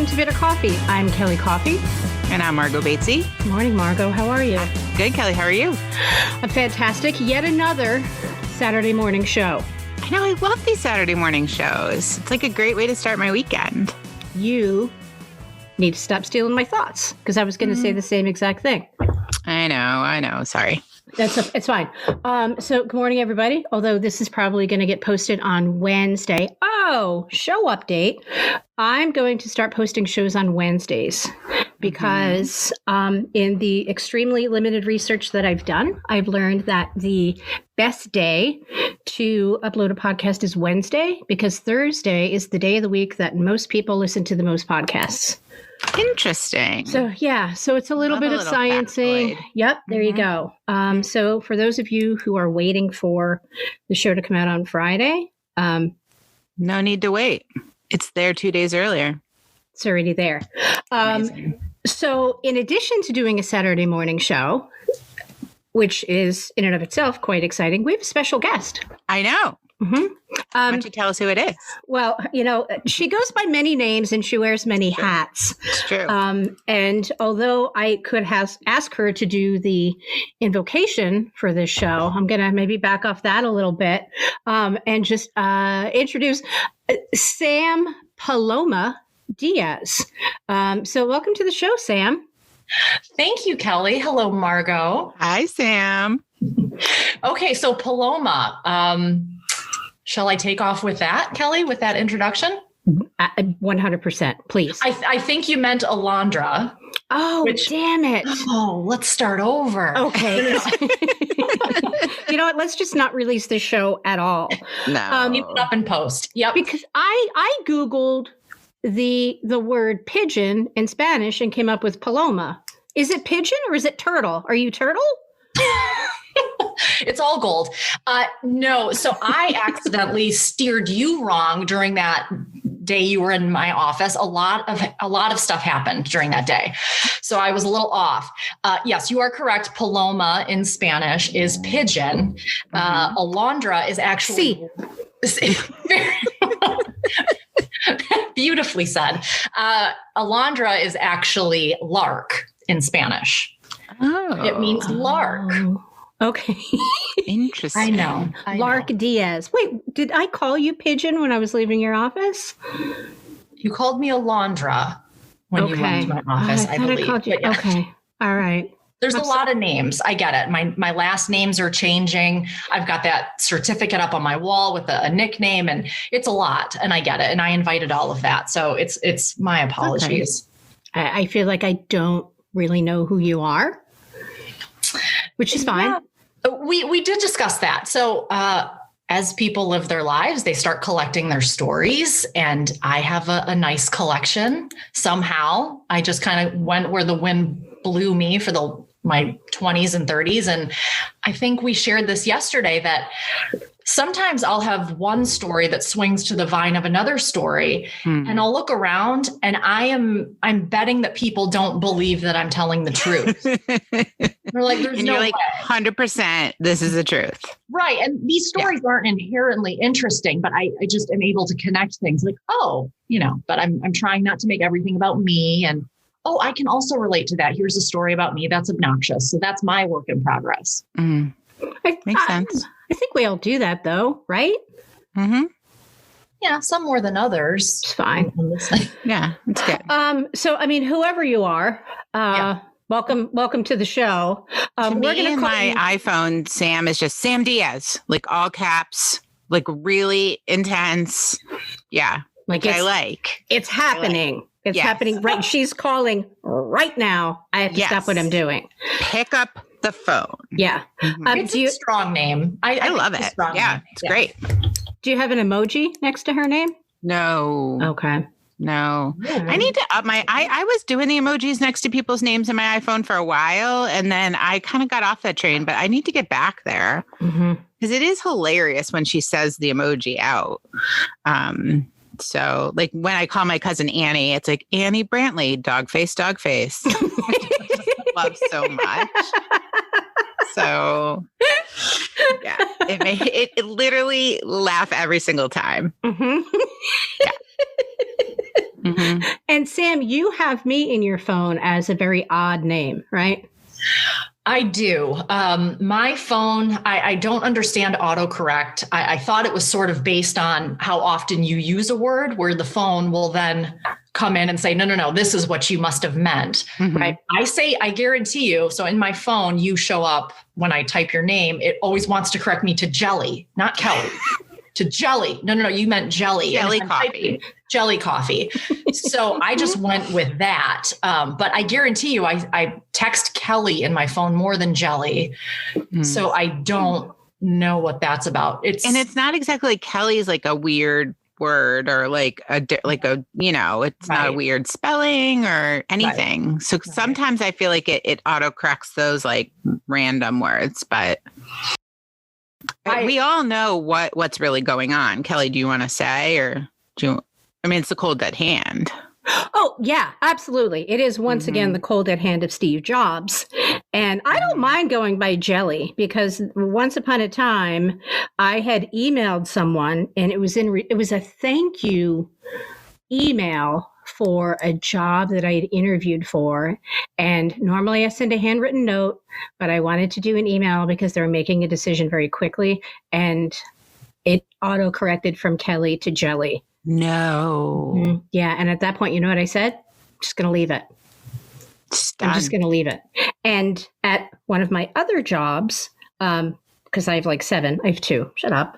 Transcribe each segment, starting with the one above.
welcome to Bitter Coffee. I'm Kelly Coffee. And I'm Margo Batesy. Morning, Margo. How are you? Good, Kelly. How are you? I'm fantastic. Yet another Saturday morning show. I know. I love these Saturday morning shows. It's like a great way to start my weekend. You need to stop stealing my thoughts because I was going to say the same exact thing. I know. Sorry. It's fine. So good morning, everybody. Although this is probably going to get posted on Wednesday. Oh, show update. I'm going to start posting shows on Wednesdays because in the extremely limited research that I've done, I've learned that the best day to upload a podcast is Wednesday because Thursday is the day of the week that most people listen to the most podcasts. Interesting. So it's a little bit of sciencing. Yep, there you go. So for those of you who are waiting for the show to come out on Friday, no need to wait. It's there 2 days earlier. It's already there. So in addition to doing a Saturday morning show, which is in and of itself quite exciting, we have a special guest. I know. Mm-hmm. Why don't you tell us who it is? Well, she goes by many names and she wears many hats. It's true. And although I could ask her to do the invocation for this show, I'm going to maybe back off that a little bit and just introduce Sam Paloma Diaz. So welcome to the show, Sam. Thank you, Kelly. Hello, Margo. Hi, Sam. Okay, so Paloma. Shall I take off with that, Kelly, with that introduction? 100%, please. I think you meant Alondra. Oh, damn it. Oh, let's start over. Okay. You know what? Let's just not release this show at all. No. Keep it up in post. Yep. Because I Googled the word pigeon in Spanish and came up with Paloma. Is it pigeon or is it turtle? Are you turtle? It's all gold. No. So I accidentally steered you wrong during that day you were in my office. A lot of stuff happened during that day. So I was a little off. Yes, you are correct. Paloma in Spanish is pigeon. Alondra is actually beautifully said. Alondra is actually lark in Spanish. Oh. It means lark. Okay. Interesting. I know. Lark Diaz. Wait, did I call you pigeon when I was leaving your office? You called me Alondra when you went to my office, I believe. I called you. Yeah. Okay. All right. There's a lot of names. I get it. My last names are changing. I've got that certificate up on my wall with a nickname, and it's a lot. And I get it. And I invited all of that. So it's my apologies. Okay. I feel like I don't really know who you are, which is fine. Yeah. We did discuss that. So as people live their lives, they start collecting their stories. And I have a nice collection. Somehow I just kind of went where the wind blew me for my 20s and 30s. And I think we shared this yesterday that sometimes I'll have one story that swings to the vine of another story, and I'll look around and I'm betting that people don't believe that I'm telling the truth. They're like, there's no way. 100%, this is the truth. Right. And these stories aren't inherently interesting, but I just am able to connect things like, but I'm trying not to make everything about me. And, I can also relate to that. Here's a story about me that's obnoxious. So that's my work in progress. Makes sense. I think we all do that though, right? Mm-hmm. Yeah, some more than others. It's fine. Yeah, it's good. So, I mean, whoever you are, welcome to the show. To me, in my iPhone, Sam is just Sam Diaz, like all caps, like really intense. Yeah, it's happening. It's happening right. She's calling right now. I have to stop what I'm doing. Pick up the phone. Yeah. It's a strong name. I love it. Yeah, it's great. Do you have an emoji next to her name? No. Okay. No. Yeah. I need to up I was doing the emojis next to people's names in my iPhone for a while, and then I kind of got off that train, but I need to get back there because it is hilarious when she says the emoji out. So like when I call my cousin Annie, it's like Annie Brantley, dog face, dog face. Love so much. So yeah, it literally laugh every single time. Mm-hmm. Yeah. And Sam, you have me in your phone as a very odd name, right? I do. My phone, I don't understand autocorrect. I thought it was sort of based on how often you use a word, where the phone will then come in and say, no, this is what you must have meant. Right? I guarantee you. So in my phone, you show up when I type your name. It always wants to correct me to Jelly, not Kelly. To jelly. No, you meant jelly. Jelly coffee. Jelly coffee. So I just went with that. But I guarantee you, I text Kelly in my phone more than jelly. So I don't know what that's about. And it's not exactly like Kelly's like a weird word or like it's not a weird spelling or anything. Right. So sometimes I feel like it autocorrects those like random words, but we all know what's really going on. Kelly, do you want to say, or it's the cold dead hand. Oh, yeah, absolutely. It is once again the cold dead hand of Steve Jobs. And I don't mind going by Jelly, because once upon a time I had emailed someone, and it was a thank you email for a job that I had interviewed for. And normally I send a handwritten note, but I wanted to do an email because they were making a decision very quickly. And it auto-corrected from Kelly to Jelly. No. Yeah. And at that point, you know what I said? Just going to leave it. I'm just going to leave it. And at one of my other jobs, because I have like 7, I have 2. Shut up.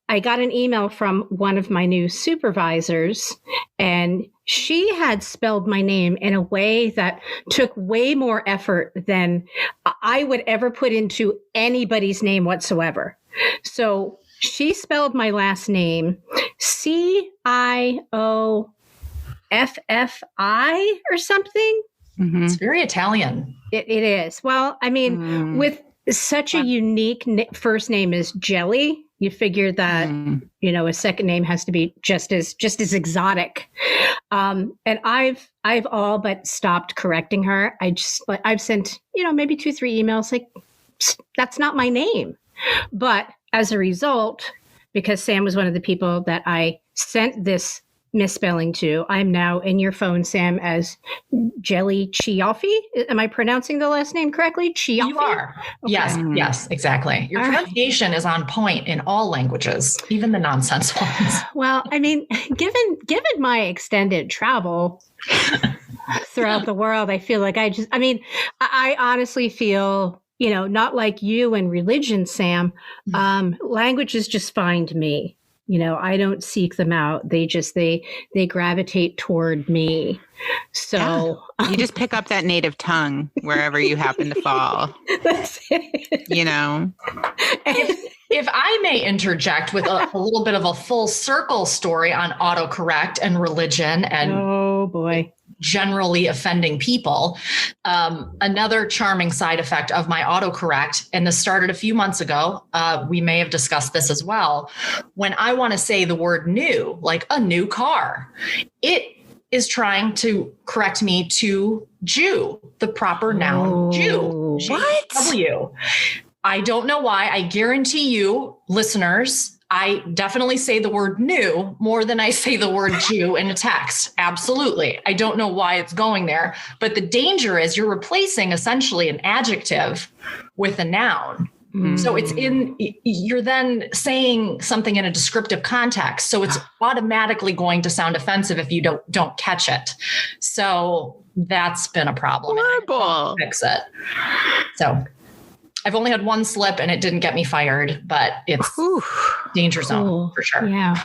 I got an email from one of my new supervisors, and she had spelled my name in a way that took way more effort than I would ever put into anybody's name whatsoever. So she spelled my last name Cioffi or something. It's very Italian. It is. Well, with such a unique first name as Jelly, you figure that, a second name has to be just as exotic. And I've all but stopped correcting her. I've sent, maybe 2-3 emails like, that's not my name. But as a result, because Sam was one of the people that I sent this misspelling to, I'm now in your phone, Sam, as Jelly Cioffi. Am I pronouncing the last name correctly? Cioffi? You are. Okay. Yes, exactly. Your pronunciation is on point in all languages, even the nonsense ones. Well, given my extended travel throughout the world, I feel like I honestly feel, not like you and religion, Sam, languages just find me. I don't seek them out. They gravitate toward me. So you just pick up that native tongue wherever you happen to fall. That's it. If I may interject with a little bit of a full circle story on autocorrect and religion and oh boy, generally offending people. Another charming side effect of my autocorrect, and this started a few months ago, we may have discussed this as well. When I want to say the word new, like a new car, it is trying to correct me to Jew, the proper noun Jew. What? W. I don't know why. I guarantee you, listeners, I definitely say the word new more than I say the word Jew in a text. Absolutely. I don't know why it's going there. But the danger is you're replacing essentially an adjective with a noun. So you're then saying something in a descriptive context. So it's automatically going to sound offensive if you don't catch it. So that's been a problem. Horrible. Fix it. So I've only had one slip and it didn't get me fired, but it's danger zone for sure. Yeah.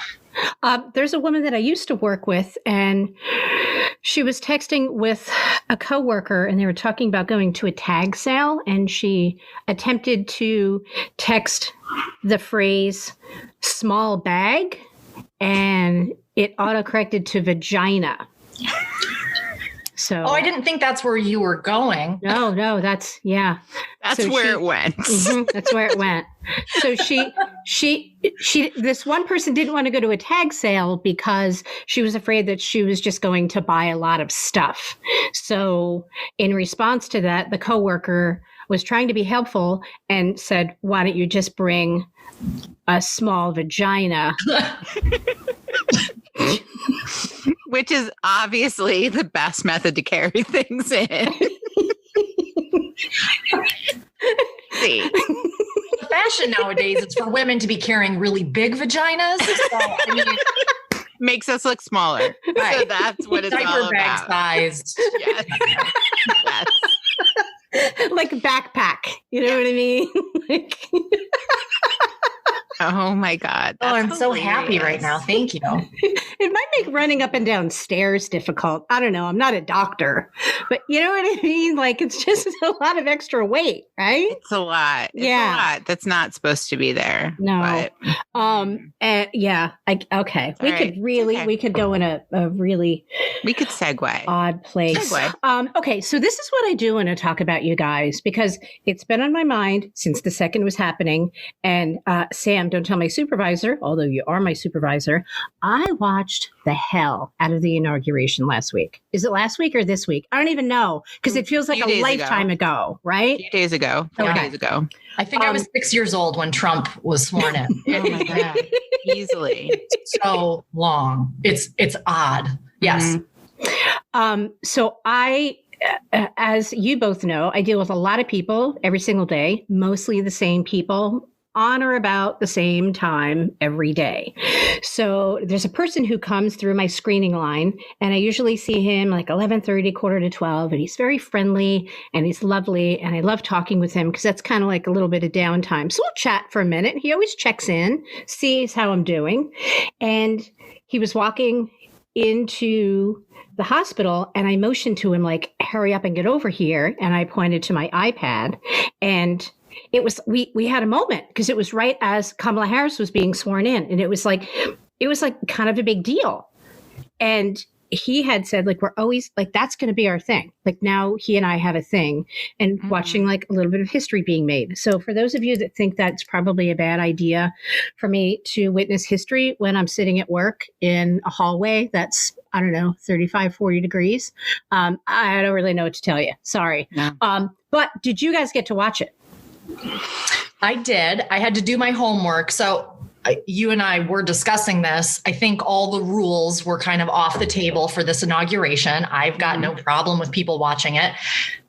There's a woman that I used to work with, and she was texting with a coworker, and they were talking about going to a tag sale, and she attempted to text the phrase small bag, and it autocorrected to vagina. So, I didn't think that's where you were going. No, that's where it went. That's where it went. So she, this one person didn't want to go to a tag sale because she was afraid that she was just going to buy a lot of stuff. So in response to that, the coworker was trying to be helpful and said, "Why don't you just bring a small vagina?" Which is obviously the best method to carry things in. See. The fashion nowadays, it's for women to be carrying really big vaginas. So, I mean, makes us look smaller. Right. So that's what it's diaper all bag about. sized. Yes. Yes. Like a backpack. You know what I mean? Oh my God. Oh, I'm so happy right now. Thank you. It might make running up and down stairs difficult. I don't know. I'm not a doctor, but you know what I mean? Like it's just a lot of extra weight, right? It's a lot. It's Yeah. a lot that's not supposed to be there. No. But, yeah. Okay. We right. could really, Okay. we could go in a really we could segue. odd place. Segue. Okay. So this is what I do want to talk about, you guys, because it's been on my mind since the second was happening. And Sam, don't tell my supervisor, although you are my supervisor, I watched the hell out of the inauguration last week. Is it last week or this week? I don't even know because it feels like a lifetime ago, right? A few days ago. 4 days ago. I think I was 6 years old when Trump was sworn in. Oh my God. Easily. So long. It's odd. Yes. So I, as you both know, I deal with a lot of people every single day, mostly the same people on or about the same time every day. So there's a person who comes through my screening line and I usually see him like 11:30, quarter to 12, and he's very friendly and he's lovely. And I love talking with him because that's kind of like a little bit of downtime. So we'll chat for a minute. He always checks in, sees how I'm doing. And he was walking into the hospital and I motioned to him like, hurry up and get over here. And I pointed to my iPad and it was, we had a moment because it was right as Kamala Harris was being sworn in. And it was like kind of a big deal. And he had said, like, we're always like, that's going to be our thing. Like now he and I have a thing and watching like a little bit of history being made. So for those of you that think that's probably a bad idea for me to witness history when I'm sitting at work in a hallway, that's, I don't know, 35, 40 degrees. I don't really know what to tell you. Sorry. No. But did you guys get to watch it? I did. I had to do my homework. So you and I were discussing this. I think all the rules were kind of off the table for this inauguration. I've got no problem with people watching it.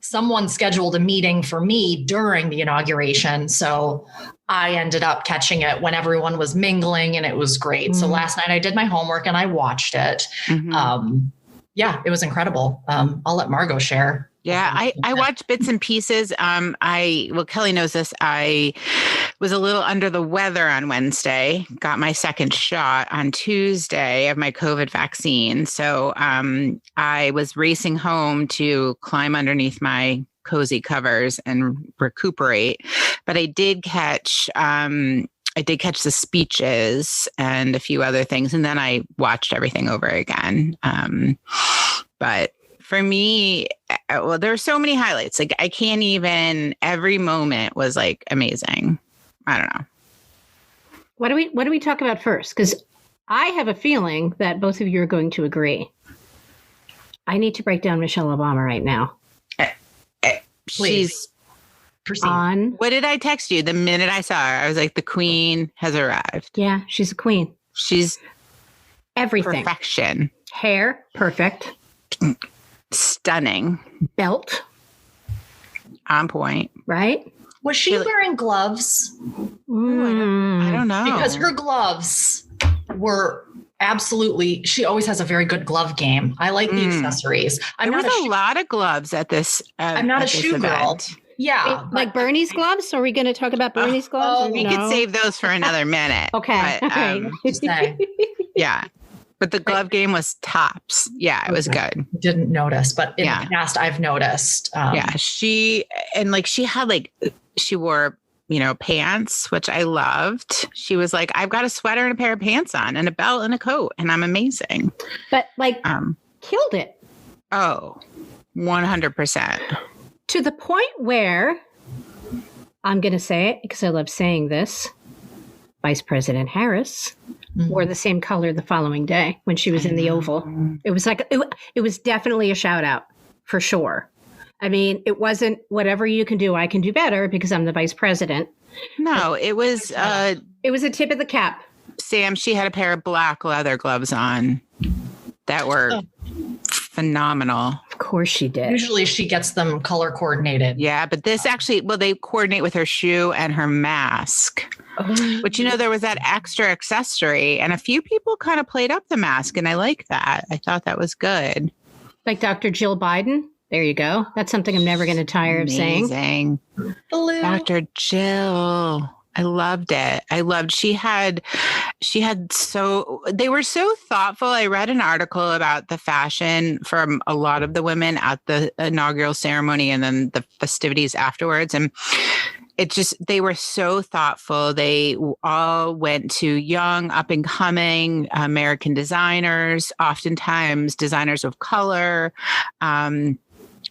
Someone scheduled a meeting for me during the inauguration. So I ended up catching it when everyone was mingling and it was great. So last night I did my homework and I watched it. Yeah, it was incredible. I'll let Margo share. Yeah, I watched bits and pieces. Kelly knows this. I was a little under the weather on Wednesday, got my second shot on Tuesday of my COVID vaccine. So I was racing home to climb underneath my cozy covers and recuperate. But I did catch the speeches and a few other things. And then I watched everything over again. But for me, well, there are so many highlights. Like I can't even, every moment was like amazing. I don't know. What do we talk about first? Because I have a feeling that both of you are going to agree. I need to break down Michelle Obama right now. Please. She's on. What did I text you the minute I saw her? I was like, the queen has arrived. Yeah, she's a queen. She's everything. Perfection. Hair, perfect. Stunning. Belt. On point. Right? Was she wearing gloves? I don't know. Because her gloves were absolutely, she always has a very good glove game. I like the accessories. There was a lot of gloves at this I'm not a shoe girl. Yeah. Like Bernie's gloves? Are we going to talk about Bernie's gloves? We could save those for another minute. Okay. But, yeah. But the glove game was tops. Yeah, it was good. Didn't notice, but in the past I've noticed. She wore, pants, which I loved. She was like, I've got a sweater and a pair of pants on and a belt and a coat and I'm amazing. But killed it. Oh, 100%. To the point where, I'm going to say it because I love saying this, Vice President Harris wore the same color the following day when she was in the Oval. It was like, it was definitely a shout out for sure. I mean, it wasn't whatever you can do, I can do better because I'm the vice president. No, it was a tip of the cap. Sam, she had a pair of black leather gloves on that were phenomenal. Of course she did. Usually she gets them color coordinated. Yeah, but this actually, they coordinate with her shoe and her mask. Oh. But, there was that extra accessory, and a few people kind of played up the mask, and I like that. I thought that was good. Like Dr. Jill Biden. There you go. That's something I'm never going to tire of saying. Amazing. Dr. Jill. I loved it. They were so thoughtful. I read an article about the fashion from a lot of the women at the inaugural ceremony and then the festivities afterwards. And they were so thoughtful. They all went to young, up and coming American designers, oftentimes designers of color,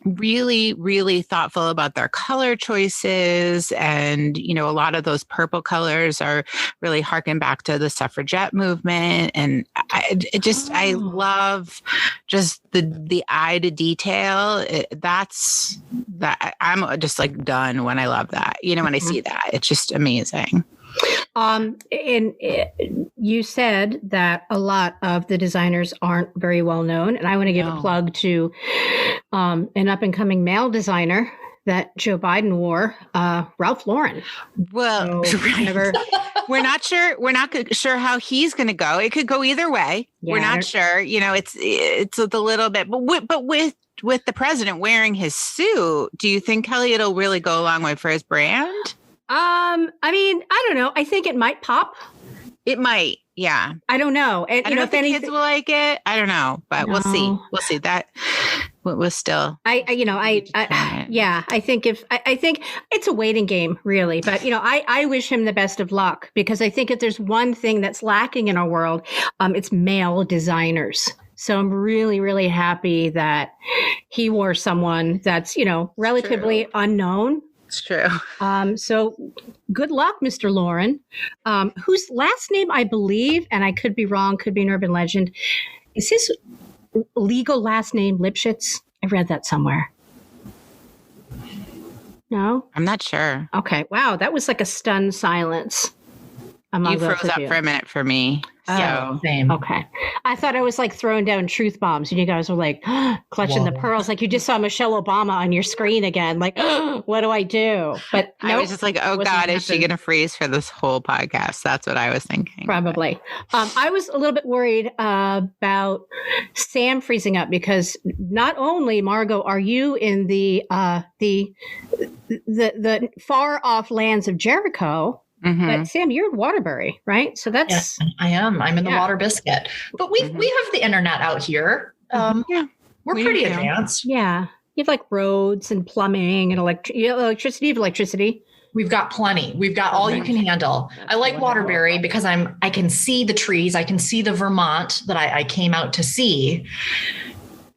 really, really thoughtful about their color choices. And, a lot of those purple colors are really harken back to the suffragette movement. And I love just the eye to detail. That's that. I'm just like done when I love that, when I see that. It's just amazing. And you said that a lot of the designers aren't very well known, and I want to give a plug to an up and coming male designer that Joe Biden wore, Ralph Lauren. Well, we're not sure. We're not sure how he's going to go. It could go either way. Yeah, we're not sure. It's a little bit, but with the president wearing his suit, do you think, Kelly, it'll really go a long way for his brand? I don't know. I think it might pop. It might. Yeah. I don't know. And I don't know if the kids will like it. I don't know, but we'll see. We'll see. That was still. I think it's a waiting game, really. But I wish him the best of luck, because I think if there's one thing that's lacking in our world, it's male designers. So I'm really, really happy that he wore someone that's relatively unknown. It's true. So good luck, Mr. Lauren, whose last name I believe, and I could be wrong, could be an urban legend, is his legal last name Lipschitz? I read that somewhere. No? I'm not sure. Okay. Wow. That was like a stunned silence. You froze up for a minute for me. So same. Okay. I thought I was like throwing down truth bombs, and you guys were like clutching the pearls, like you just saw Michelle Obama on your screen again. Like, what do I do? But I was just like, oh God, is she going to freeze for this whole podcast? That's what I was thinking. Probably. I was a little bit worried about Sam freezing up, because not only, Margo, are you in the far off lands of Jericho. Mm-hmm. But Sam, you're in Waterbury, right? So that's... Yes, I am. I'm in the Water Biscuit. But we have the internet out here. We're pretty advanced. Yeah. You have like roads and plumbing and electricity. You have electricity. We've got plenty. We've got all you can handle. I like Waterbury because I can see the trees. I can see the Vermont that I came out to see.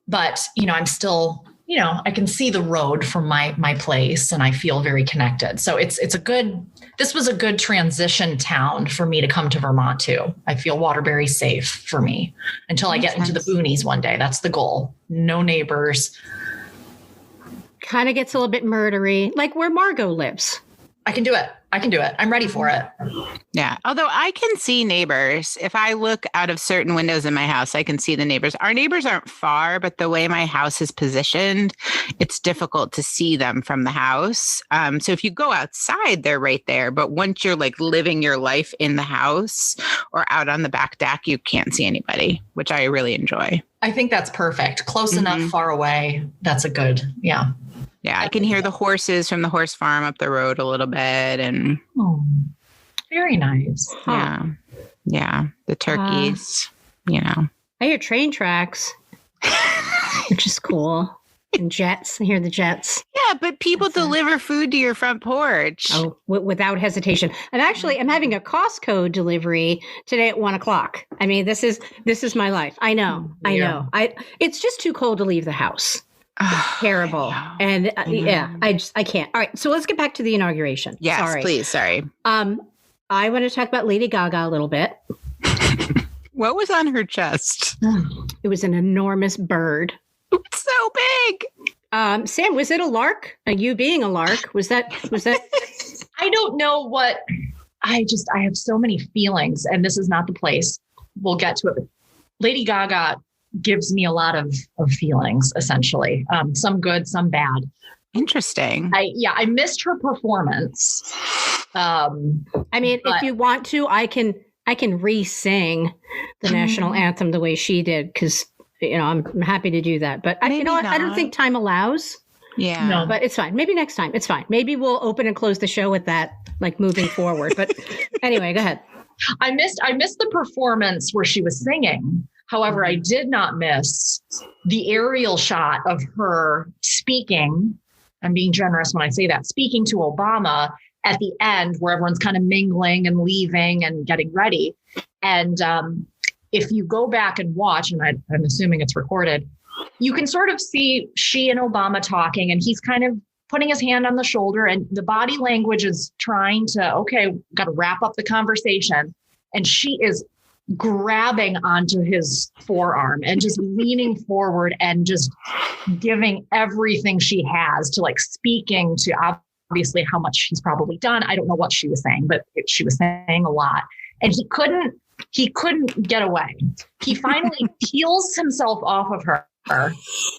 But, I'm still... I can see the road from my place, and I feel very connected. So this was a good transition town for me to come to Vermont too. I feel Waterbury safe for me until I get into the boonies one day. That's the goal. No neighbors. Kind of gets a little bit murdery, like where Margo lives. I can do it. I'm ready for it. Yeah. Although I can see neighbors. If I look out of certain windows in my house, I can see the neighbors. Our neighbors aren't far, but the way my house is positioned, it's difficult to see them from the house. So if you go outside, they're right there. But once you're like living your life in the house or out on the back deck, you can't see anybody, which I really enjoy. I think that's perfect. Close enough, far away. That's a good, yeah. Yeah, I can hear the horses from the horse farm up the road a little bit, and very nice. Yeah, the turkeys. I hear train tracks, which is cool, and jets. I hear the jets. Yeah, but people deliver food to your front porch. Oh, without hesitation. I'm having a Costco delivery today at 1:00. I mean, this is my life. I know. It's just too cold to leave the house. Terrible. And I can't. All right. So let's get back to the inauguration. Yes, please. Sorry. I want to talk about Lady Gaga a little bit. What was on her chest? It was an enormous bird. It's so big. Sam, was it a lark? You being a lark, was that? I don't know what, I have so many feelings, and this is not the place. We'll get to it. Lady Gaga gives me a lot of feelings, essentially. Some good, some bad. Interesting. I missed her performance. If you want to, I can re-sing the national anthem the way she did, because I'm happy to do that. But I don't think time allows. Yeah. No. But it's fine. Maybe next time. It's fine. Maybe we'll open and close the show with that, like moving forward. But anyway, go ahead. I missed the performance where she was singing. However, I did not miss the aerial shot of her speaking. I'm being generous when I say that, speaking to Obama at the end, where everyone's kind of mingling and leaving and getting ready. And if you go back and watch, and I'm assuming it's recorded, you can sort of see she and Obama talking, and he's kind of putting his hand on the shoulder, and the body language is trying to, okay, got to wrap up the conversation. And she is grabbing onto his forearm and just leaning forward and just giving everything she has to, like, speaking to obviously how much he's probably done. I don't know what she was saying, but she was saying a lot, and he couldn't get away. He finally peels himself off of her,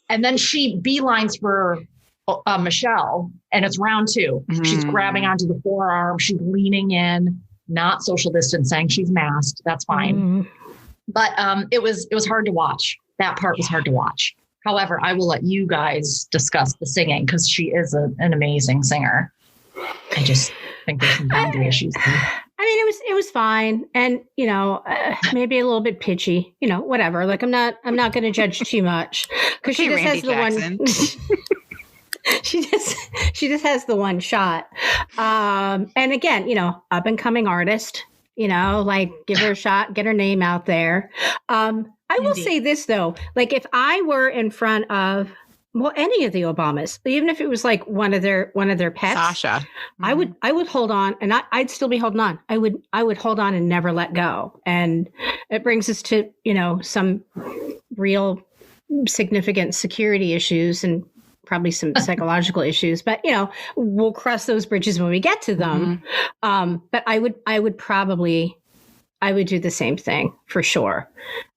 and then she beelines for Michelle, and it's round two. She's grabbing onto the forearm. She's leaning in, not social distancing. She's masked. That's fine. But it was hard to watch. That part was hard to watch. However, I will let you guys discuss the singing, because she is an amazing singer. I just think there's some boundary issues there. It was fine, and maybe a little bit pitchy, whatever. Like, I'm not going to judge too much, because she just has the one. She just has the one shot. And again, up and coming artist. Like, give her a shot, get her name out there. I will say this though, like, if I were in front of any of the Obamas, even if it was like one of their pets, Sasha, I would hold on, and I'd still be holding on. I would hold on and never let go. And it brings us to, some real significant security issues and probably some psychological issues, but we'll cross those bridges when we get to them. But I would do the same thing for sure.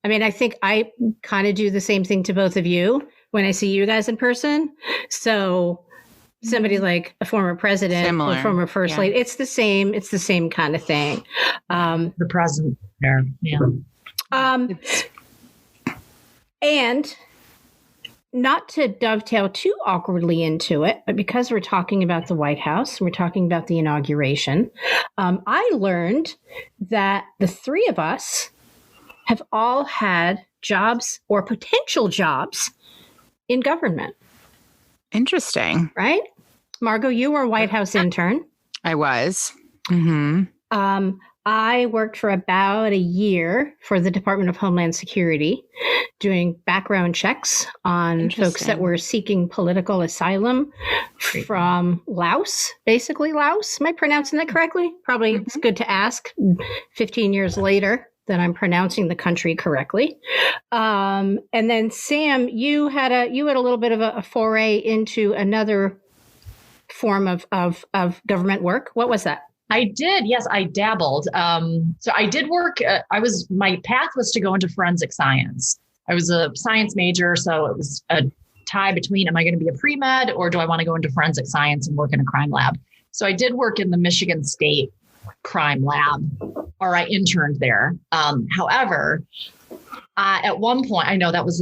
I think I kind of do the same thing to both of you when I see you guys in person. So somebody like a former president, Similar. Or former first lady, it's the same kind of thing. The president there. Yeah. And not to dovetail too awkwardly into it, but because we're talking about the White House, we're talking about the inauguration, I learned that the three of us have all had jobs or potential jobs in government. Interesting. Right? Margo, you were a White House intern. I was. Mm-hmm. I worked for about a year for the Department of Homeland Security, doing background checks on folks that were seeking political asylum from Laos, basically Laos. Am I pronouncing that correctly? Probably. It's good to ask 15 years later that I'm pronouncing the country correctly. And then Sam, you had a little bit of a foray into another form of government work. What was that? I did. Yes, I dabbled. So I did work. My path was to go into forensic science. I was a science major, so it was a tie between, am I going to be a pre-med, or do I want to go into forensic science and work in a crime lab? So I did work in the Michigan State crime lab, or I interned there. However, at one point, I know that's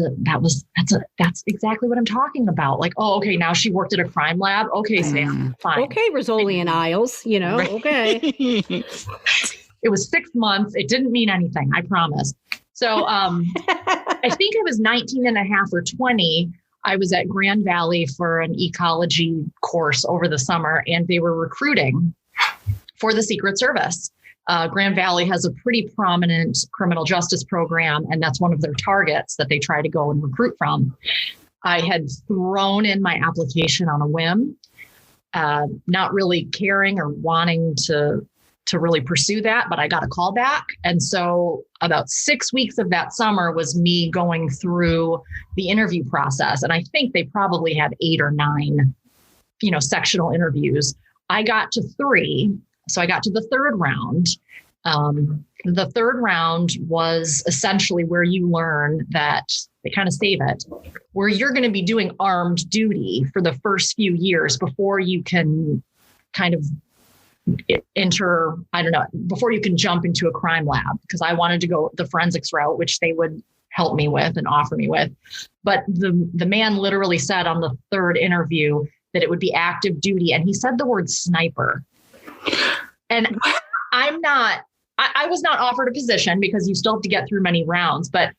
exactly what I'm talking about. Like, oh, okay, now she worked at a crime lab. Okay, Sam, fine. Okay, Rizzoli and Isles, right. Okay. It was 6 months. It didn't mean anything, I promise. So I think I was 19 and a half or 20. I was at Grand Valley for an ecology course over the summer, and they were recruiting for the Secret Service. Grand Valley has a pretty prominent criminal justice program, and that's one of their targets that they try to go and recruit from. I had thrown in my application on a whim, not really caring or wanting to really pursue that, but I got a call back. And so about 6 weeks of that summer was me going through the interview process. And I think they probably had 8 or 9, sectional interviews. I got to 3. So I got to the third round, The third round was essentially where you learn that they kind of save it, where you're going to be doing armed duty for the first few years before you can kind of enter, I don't know, before you can jump into a crime lab, because I wanted to go the forensics route, which they would help me with and offer me with. But the man literally said on the third interview that it would be active duty. And he said the word sniper. And I was not offered a position because you still have to get through many rounds, but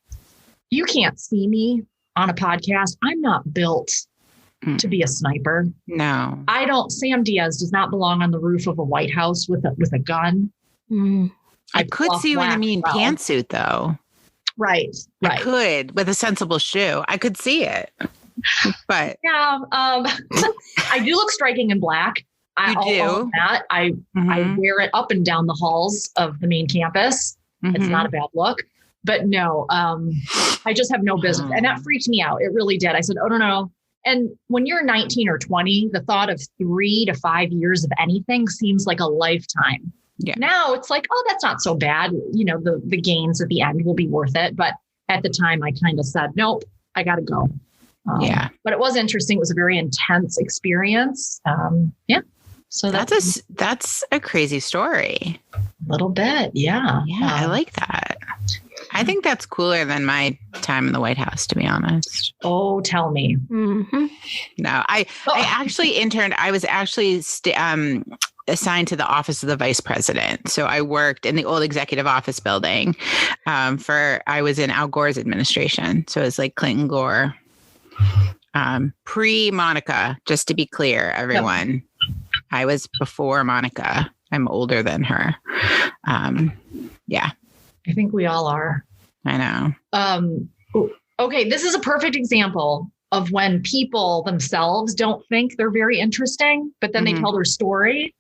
you can't see me on a podcast. I'm not built to be a sniper. No, Sam Diaz does not belong on the roof of a White House with a gun. I could see you in a mean pantsuit though. Right. I could with a sensible shoe. I could see it, but yeah, I do look striking in black. I wear it up and down the halls of the main campus. It's not a bad look, but no, I just have no business. And that freaked me out. It really did. I said, oh, no. And when you're 19 or 20, the thought of 3 to 5 years of anything seems like a lifetime. Yeah. Now it's like, oh, that's not so bad. You know, the gains at the end will be worth it. But at the time I kind of said, nope, I got to go. But it was interesting. It was a very intense experience. Yeah. So that's a crazy story. A little bit. Yeah. Yeah. I like that. I think that's cooler than my time in the White House, to be honest. Oh, tell me. No, I actually interned. I was actually assigned to the office of the vice president. So I worked in the old executive office building I was in Al Gore's administration. So it was like Clinton Gore, pre-Monica, just to be clear, everyone. Yep. I was before Monica. I'm older than her. Yeah. I think we all are. I know. Okay. This is a perfect example of when people themselves don't think they're very interesting, but then they tell their story.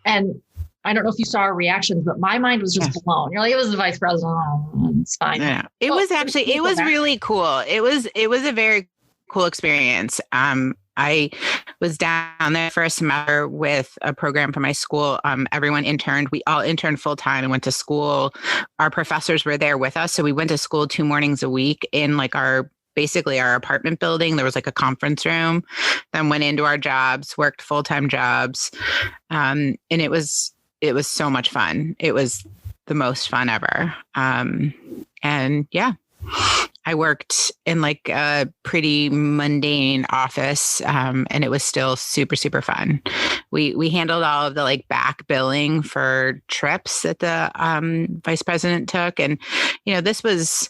And I don't know if you saw our reactions, but my mind was just blown. You're like, it was the vice president. Oh, it's fine. Yeah. It was really cool. It was a very cool experience. I was down there for a semester with a program for my school. Everyone interned. We all interned full time and went to school. Our professors were there with us. So we went to school 2 mornings a week in like basically our apartment building. There was like a conference room, then went into our jobs, worked full-time jobs. And it was so much fun. It was the most fun ever. And yeah, I worked in like a pretty mundane office, and it was still super, super fun. We handled all of the like back billing for trips that the vice president took. And, you know, this was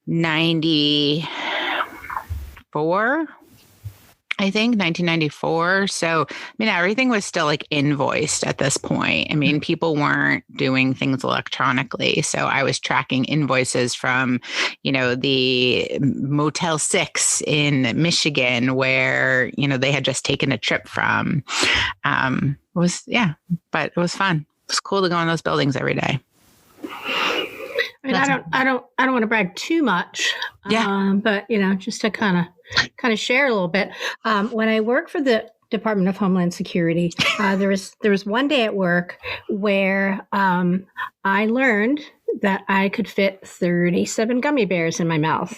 1994. So, I mean, everything was still like invoiced at this point. I mean, people weren't doing things electronically. So I was tracking invoices from, you know, the Motel 6 in Michigan where, you know, they had just taken a trip from. But it was fun. It was cool to go in those buildings every day. I mean, I don't want to brag too much. But you know, just to kind of share a little bit. When I worked for the Department of Homeland Security, there was one day at work where I learned that I could fit 37 gummy bears in my mouth.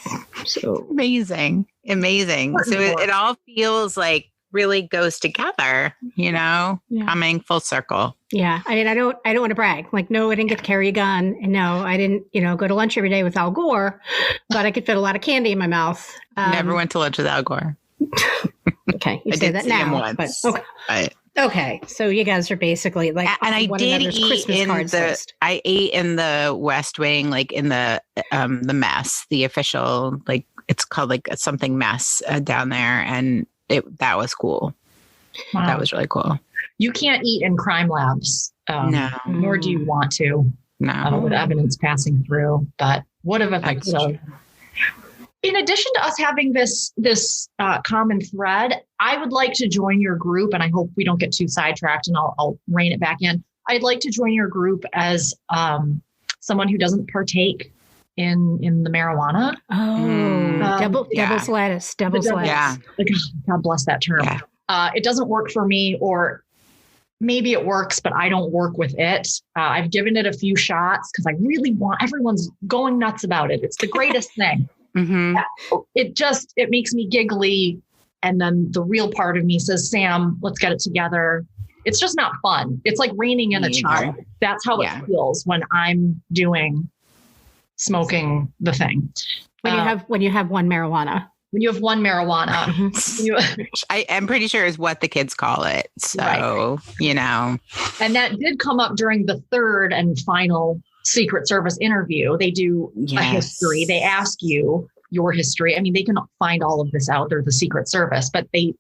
So amazing. So it all feels like really goes together, you know, coming full circle. Yeah. I mean, I don't want to brag. Like, no, I didn't get to carry a gun. And no, I didn't, you know, go to lunch every day with Al Gore, but I could fit a lot of candy in my mouth. Never went to lunch with Al Gore. Okay. You say that now. Once, but, okay. So you guys are basically like, and I did eat I ate in the West Wing, like in the mess, the official, like it's called like something mess down there. And that was cool. Wow. That was really cool. You can't eat in crime labs. No. Nor do you want to. No. With evidence passing through. But what if I could have? In addition to us having this common thread, I would like to join your group, and I hope we don't get too sidetracked, and I'll rein it back in. I'd like to join your group as someone who doesn't partake in the marijuana. Devil's lettuce. Yeah. God bless that term. Yeah. It doesn't work for me, or maybe it works, but I don't work with it. I've given it a few shots because I really everyone's going nuts about it. It's the greatest thing. Mm-hmm. It makes me giggly. And then the real part of me says, Sam, let's get it together. It's just not fun. It's like reining in a child. That's how it feels when I'm smoking the thing. When you have one marijuana. When you have one marijuana. I am pretty sure is what the kids call it. So, And that did come up during the third and final Secret Service interview. They do a history. They ask you your history. I mean, they can find all of this out. They're the Secret Service, but the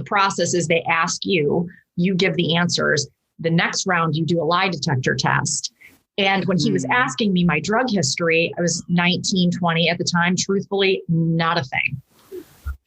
process is they ask you, you give the answers. The next round, you do a lie detector test. And when he was asking me my drug history, I was 19, 20 at the time. Truthfully, not a thing.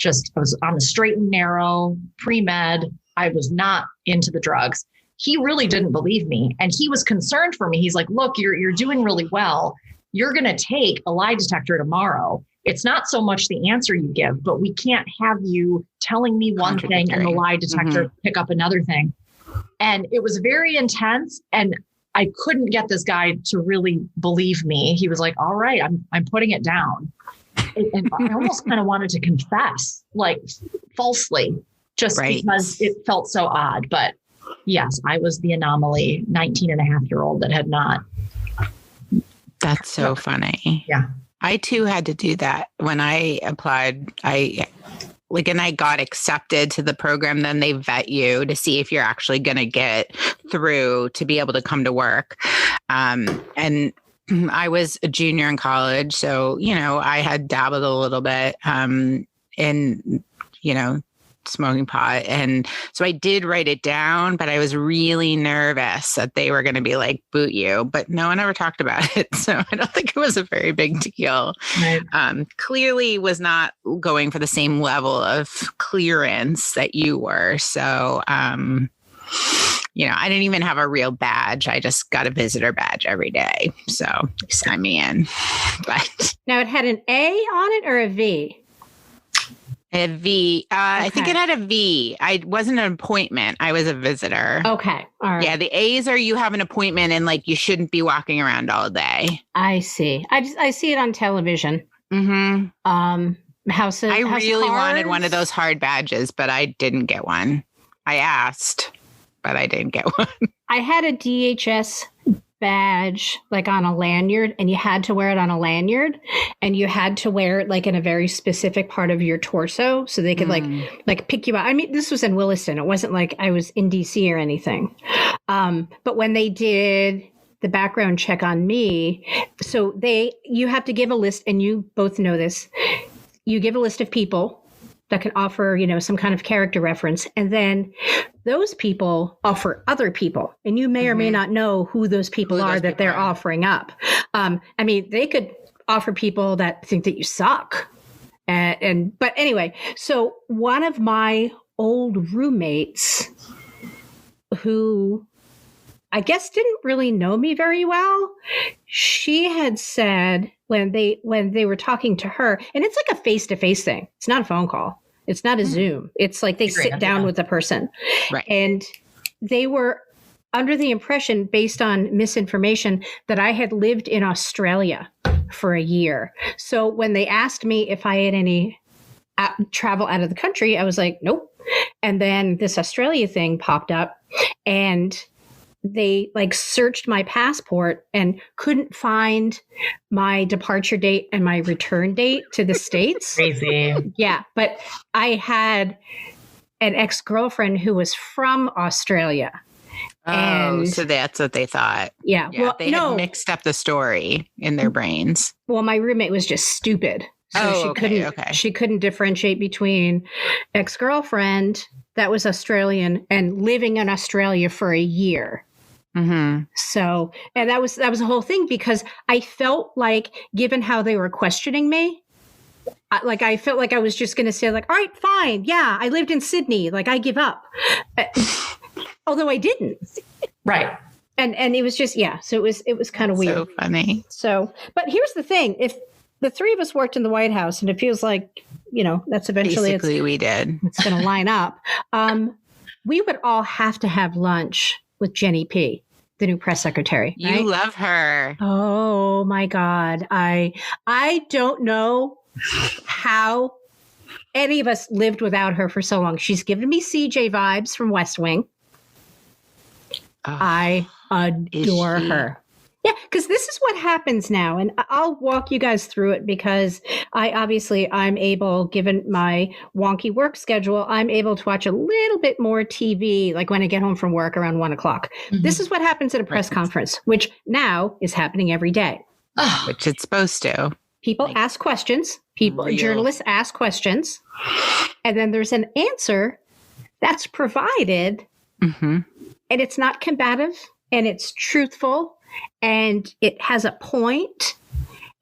I was on the straight and narrow, pre-med. I was not into the drugs. He really didn't believe me. And he was concerned for me. He's like, look, you're doing really well. You're going to take a lie detector tomorrow. It's not so much the answer you give, but we can't have you telling me one thing and the lie detector pick up another thing. And it was very intense. And I couldn't get this guy to really believe me. He was like, all right, I'm putting it down. And I almost kind of wanted to confess, like falsely, just because it felt so odd. But yes, I was the anomaly 19-and-a-half-year-old that had not. That's so funny. Yeah. I too had to do that when I applied. And I got accepted to the program. Then they vet you to see if you're actually going to get through to be able to come to work. And I was a junior in college. So, I had dabbled a little bit in, smoking pot. And so I did write it down, but I was really nervous that they were going to be like, boot you. But no one ever talked about it. So I don't think it was a very big deal. Right. Clearly was not going for the same level of clearance that you were. So, I didn't even have a real badge. I just got a visitor badge every day. So sign me in. But now it had an A on it or a V? A V. Okay. I think it had a V. I wasn't an appointment. I was a visitor. Okay. All right. Yeah. The A's are you have an appointment and you shouldn't be walking around all day. I see. I see it on television. Mm-hmm. I really wanted one of those hard badges, but I didn't get one. I asked, but I didn't get one. I had a DHS badge on a lanyard, and you had to wear it on a lanyard, and you had to wear it in a very specific part of your torso so they could pick you out. I mean, this was in Williston. It wasn't like I was in DC or anything. But when they did the background check on me, so you have to give a list, and you both know this. You give a list of people that can offer, some kind of character reference. And then those people offer other people. And you may or may not know who those people are that they're offering up. They could offer people that think that you suck. But anyway, so one of my old roommates who I guess didn't really know me very well, she had said when they were talking to her, and it's like a face-to-face thing. It's not a phone call. It's not a Zoom. It's like they sit down with the person. Right. And they were under the impression, based on misinformation, that I had lived in Australia for a year. So when they asked me if I had any travel out of the country, I was like, nope. And then this Australia thing popped up, and they searched my passport and couldn't find my departure date and my return date to the States. Crazy. Yeah. But I had an ex-girlfriend who was from Australia. Oh, so that's what they thought. Yeah. Well, they had mixed up the story in their brains. Well, my roommate was just stupid. So she couldn't differentiate between ex-girlfriend that was Australian and living in Australia for a year. Mm-hmm. So, and that was the whole thing, because I felt like, given how they were questioning me, I felt like I was just going to say all right, fine. Yeah. I lived in Sydney. I give up. Although I didn't. Right. And it was just, so it was kind of weird. So funny. So, but here's the thing. If the three of us worked in the White House, and it feels like, that's eventually we did. It's going to line up. we would all have to have lunch with Jenny P, the new press secretary. Right? You love her. Oh my God. I don't know how any of us lived without her for so long. She's given me CJ vibes from West Wing. Oh, I adore her. Yeah, because this is what happens now. And I'll walk you guys through it because I'm able, given my wonky work schedule, I'm able to watch a little bit more TV, like when I get home from work around 1 o'clock. Mm-hmm. This is what happens at a press conference, which now is happening every day. Which it's supposed to. People ask questions. Journalists ask questions. And then there's an answer that's provided. Mm-hmm. And it's not combative. And it's truthful. And it has a point.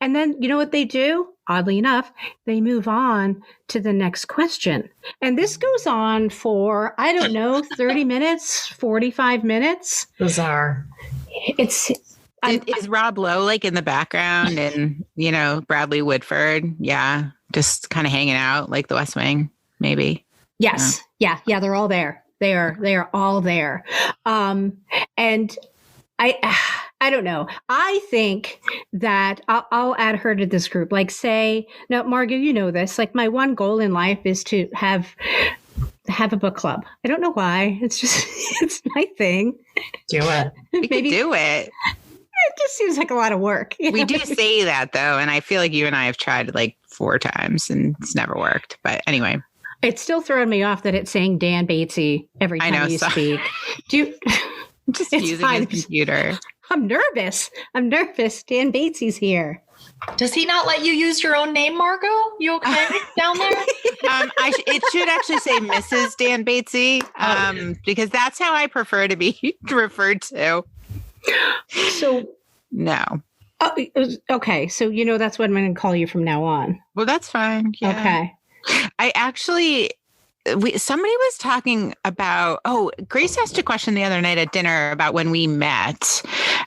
And then you know what they do? Oddly enough, they move on to the next question. And this goes on for, 30 minutes, 45 minutes. Bizarre. Is Rob Lowe like in the background and, Bradley Whitford? Yeah. Just kind of hanging out like the West Wing, maybe. Yes. Yeah. They're all there. They are all there. And I don't know. I think that I'll add her to this group. Like say, now, Margo, you know this, like my one goal in life is to have a book club. I don't know why. It's just, it's my thing. Do it. We could do it. It just seems like a lot of work. We do say that though. And I feel like you and I have tried like 4 times and it's never worked. But anyway. It's still throwing me off that it's saying Dan Batesy every time you speak. I'm just using his computer. I'm nervous. Dan Batesy's here. Does he not let you use your own name, Margo? You okay down there? It should actually say Mrs. Dan Batesy, because that's how I prefer to be referred to. So no. Okay. So that's what I'm going to call you from now on. Well, that's fine. Yeah. Okay. I actually. Somebody was talking about, Grace asked a question the other night at dinner about when we met.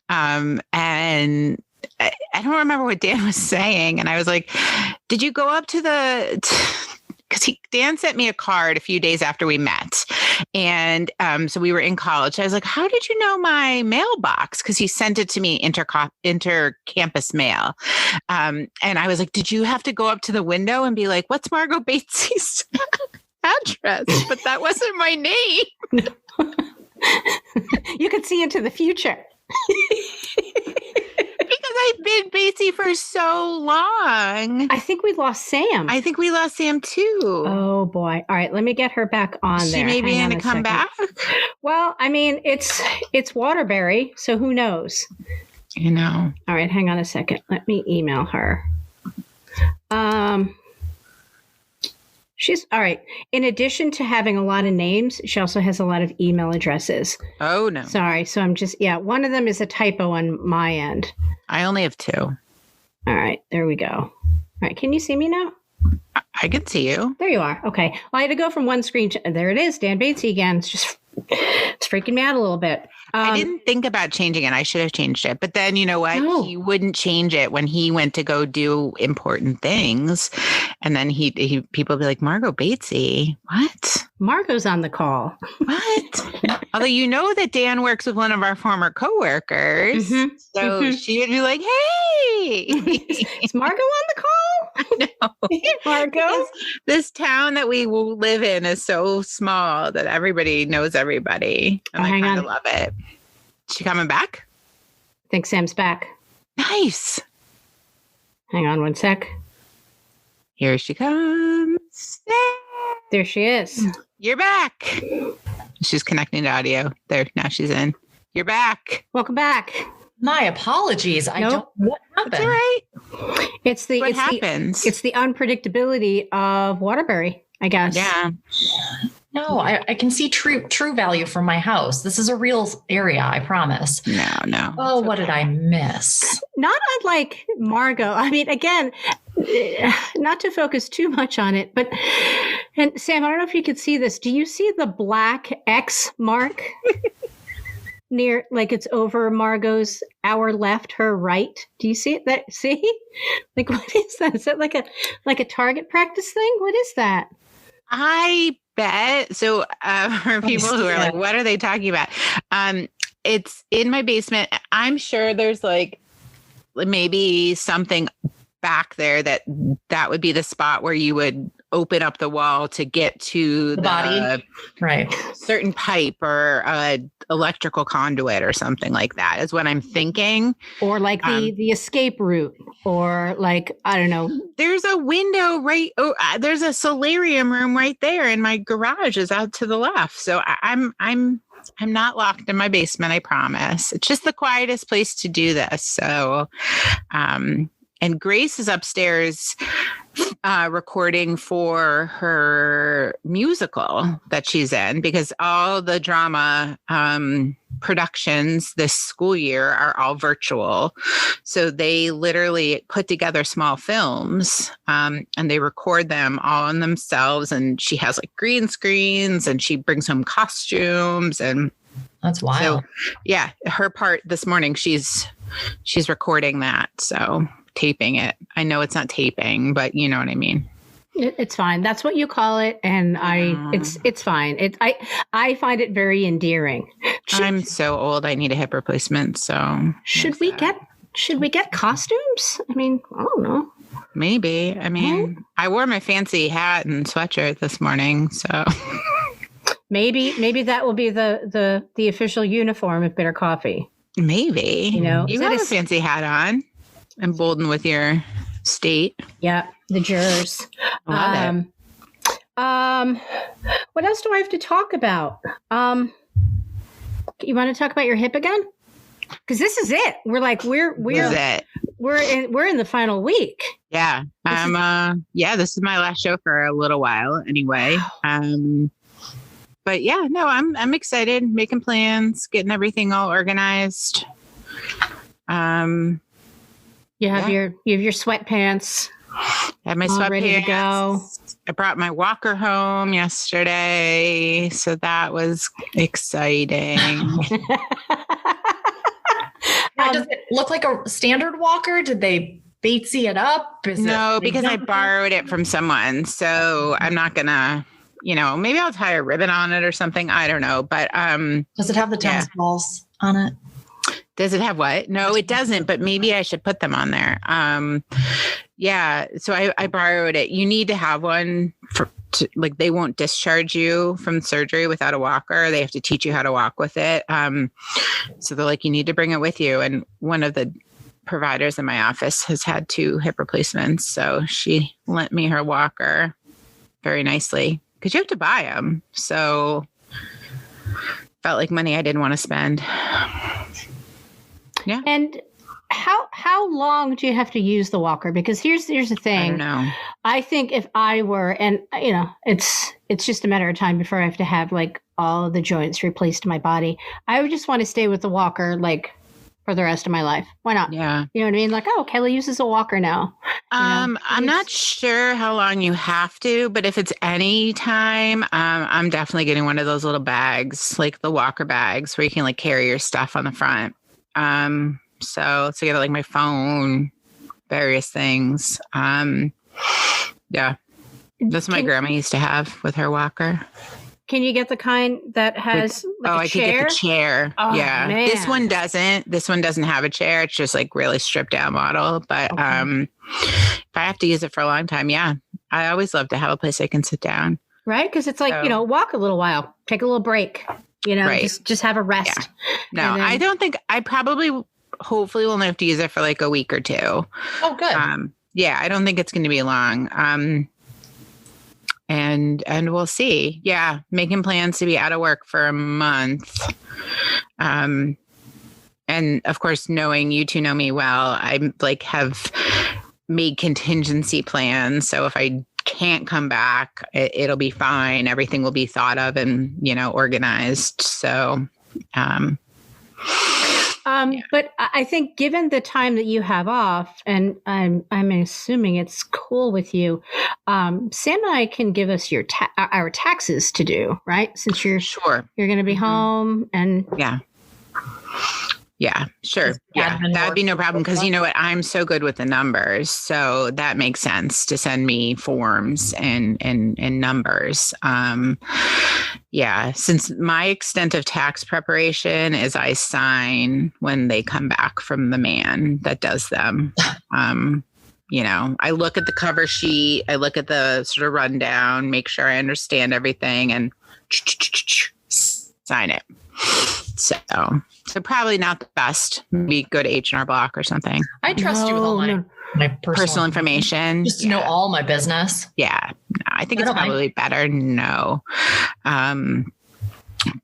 And I don't remember what Dan was saying. And I was like, did you go up to because Dan sent me a card a few days after we met. And so we were in college. I was like, how did you know my mailbox? Because he sent it to me inter-campus mail. And I was like, did you have to go up to the window and be like, what's Margo Batesy's address? But that wasn't my name. You could see into the future. Because I've been Batesy for so long. I think we lost Sam. I think we lost Sam too. Oh boy. All right, let me get her back on there. She may be going to come back. Well, I mean, it's Waterbury, so who knows? All right, hang on a second. Let me email her. She's all right. In addition to having a lot of names, she also has a lot of email addresses. Oh, no. Sorry. So I'm just, one of them is a typo on my end. I only have 2. All right. There we go. All right. Can you see me now? I can see you. There you are. Okay. Well, I had to go from one screen to, there it is. Dan Batesy again. It's freaking me out a little bit. I didn't think about changing it. I should have changed it. But then you know what? No. He wouldn't change it when he went to go do important things. And then people be like, Margo Batesy, what? Margo's on the call. What? Although you know that Dan works with one of our former coworkers. Mm-hmm. So she would be like, hey. Is Margo on the call? No. Hey, Margo. This town that we will live in is so small that everybody knows everybody. And I kind of love it. She coming back? I think Sam's back. Nice. Hang on one sec. Here she comes. There she is. You're back. She's connecting to audio. There, now she's in. You're back. Welcome back. My apologies. I don't. What happened? That's all right. It's the unpredictability of Waterbury, I guess. Yeah. No, I can see true value from my house. This is a real area, I promise. No. Oh, what did I miss? Not unlike Margo. I mean, again, not to focus too much on it, but, and Sam, I don't know if you could see this. Do you see the black X mark near, like it's over Margo's, our left, her right? Do you see it? See? Like, what is that? Is that like a target practice thing? What is that? I bet. So for people who are like, what are they talking about? It's in my basement. I'm sure there's like maybe something back there that would be the spot where you would open up the wall to get to the body, right? Certain pipe or electrical conduit or something like that is what I'm thinking. Or like the escape route, or like, I don't know. There's a window there's a solarium room right there, and my garage is out to the left. So I'm not locked in my basement, I promise. It's just the quietest place to do this. So, and Grace is upstairs recording for her musical that she's in, because all the drama productions this school year are all virtual. So they literally put together small films and they record them all on themselves. And she has like green screens and she brings home costumes, and that's wild. So, yeah, her part this morning, she's recording that. So taping it. I know it's not taping, but you know what I mean. It's fine. That's what you call it, and it's fine. I find it very endearing. I'm so old. I need a hip replacement. So should we get costumes? I mean, I don't know. Maybe. I mean, I wore my fancy hat and sweatshirt this morning, so maybe that will be the official uniform of Bitter Coffee. Maybe. You know, you have a fancy hat on. Emboldened with your state. Yeah, the jurors. Love it. What else do I have to talk about? You want to talk about your hip again? Because this is it. We're in the final week. Yeah. This is my last show for a little while anyway. But yeah, no, I'm excited, making plans, getting everything all organized. You have your sweatpants. I have my sweatpants ready to go. I brought my walker home yesterday, so that was exciting. Does it look like a standard walker? Did they Batesy it up? No, because I borrowed it from someone, so I'm not gonna. Maybe I'll tie a ribbon on it or something. I don't know, but does it have the tennis balls on it? Does it have what? No, it doesn't, but maybe I should put them on there. So I borrowed it. You need to have one like they won't discharge you from surgery without a walker. They have to teach you how to walk with it. So they're like, you need to bring it with you. And one of the providers in my office has had 2 hip replacements. So she lent me her walker very nicely, because you have to buy them. So felt like money I didn't want to spend. Yeah. And how long do you have to use the walker? Because here's the thing. I don't know. I think if I were, and it's just a matter of time before I have to have like all of the joints replaced in my body. I would just want to stay with the walker like for the rest of my life. Why not? Yeah. You know what I mean? Like, oh, Kelly uses a walker now. I'm not sure how long you have to, but if it's any time, I'm definitely getting one of those little bags, like the walker bags where you can like carry your stuff on the front. So get like my phone, various things. Yeah. That's what my grandma used to have with her walker. Can you get the kind that has I could get the chair. Oh, yeah. Man. This one doesn't have a chair. It's just like really stripped down model. But if I have to use it for a long time, yeah. I always love to have a place I can sit down. Right? Because it's like, walk a little while, take a little break, right. just have a rest. Yeah. No, I don't think hopefully we'll have to use it for like a week or 2. Oh, good. I don't think it's going to be long. And we'll see. Yeah. Making plans to be out of work for a month. And of course, knowing you two know me well, I like have made contingency plans. So if I can't come back, it'll be fine. Everything will be thought of and, organized. So, but I think given the time that you have off, and I'm assuming it's cool with you, Sam and I can give us our taxes to do, right? Since you're sure you're going to be home, and Yeah, sure. Yeah, that would be no problem because you know what? I'm so good with the numbers. So that makes sense to send me forms and numbers. Yeah, since my extent of tax preparation is I sign when they come back from the man that does them. I look at the cover sheet, I look at the sort of rundown, make sure I understand everything and sign it. So probably not the best. Maybe go to H&R Block or something. I trust you with all my personal information. Just to know all my business. Yeah. No, I think it's probably better. No.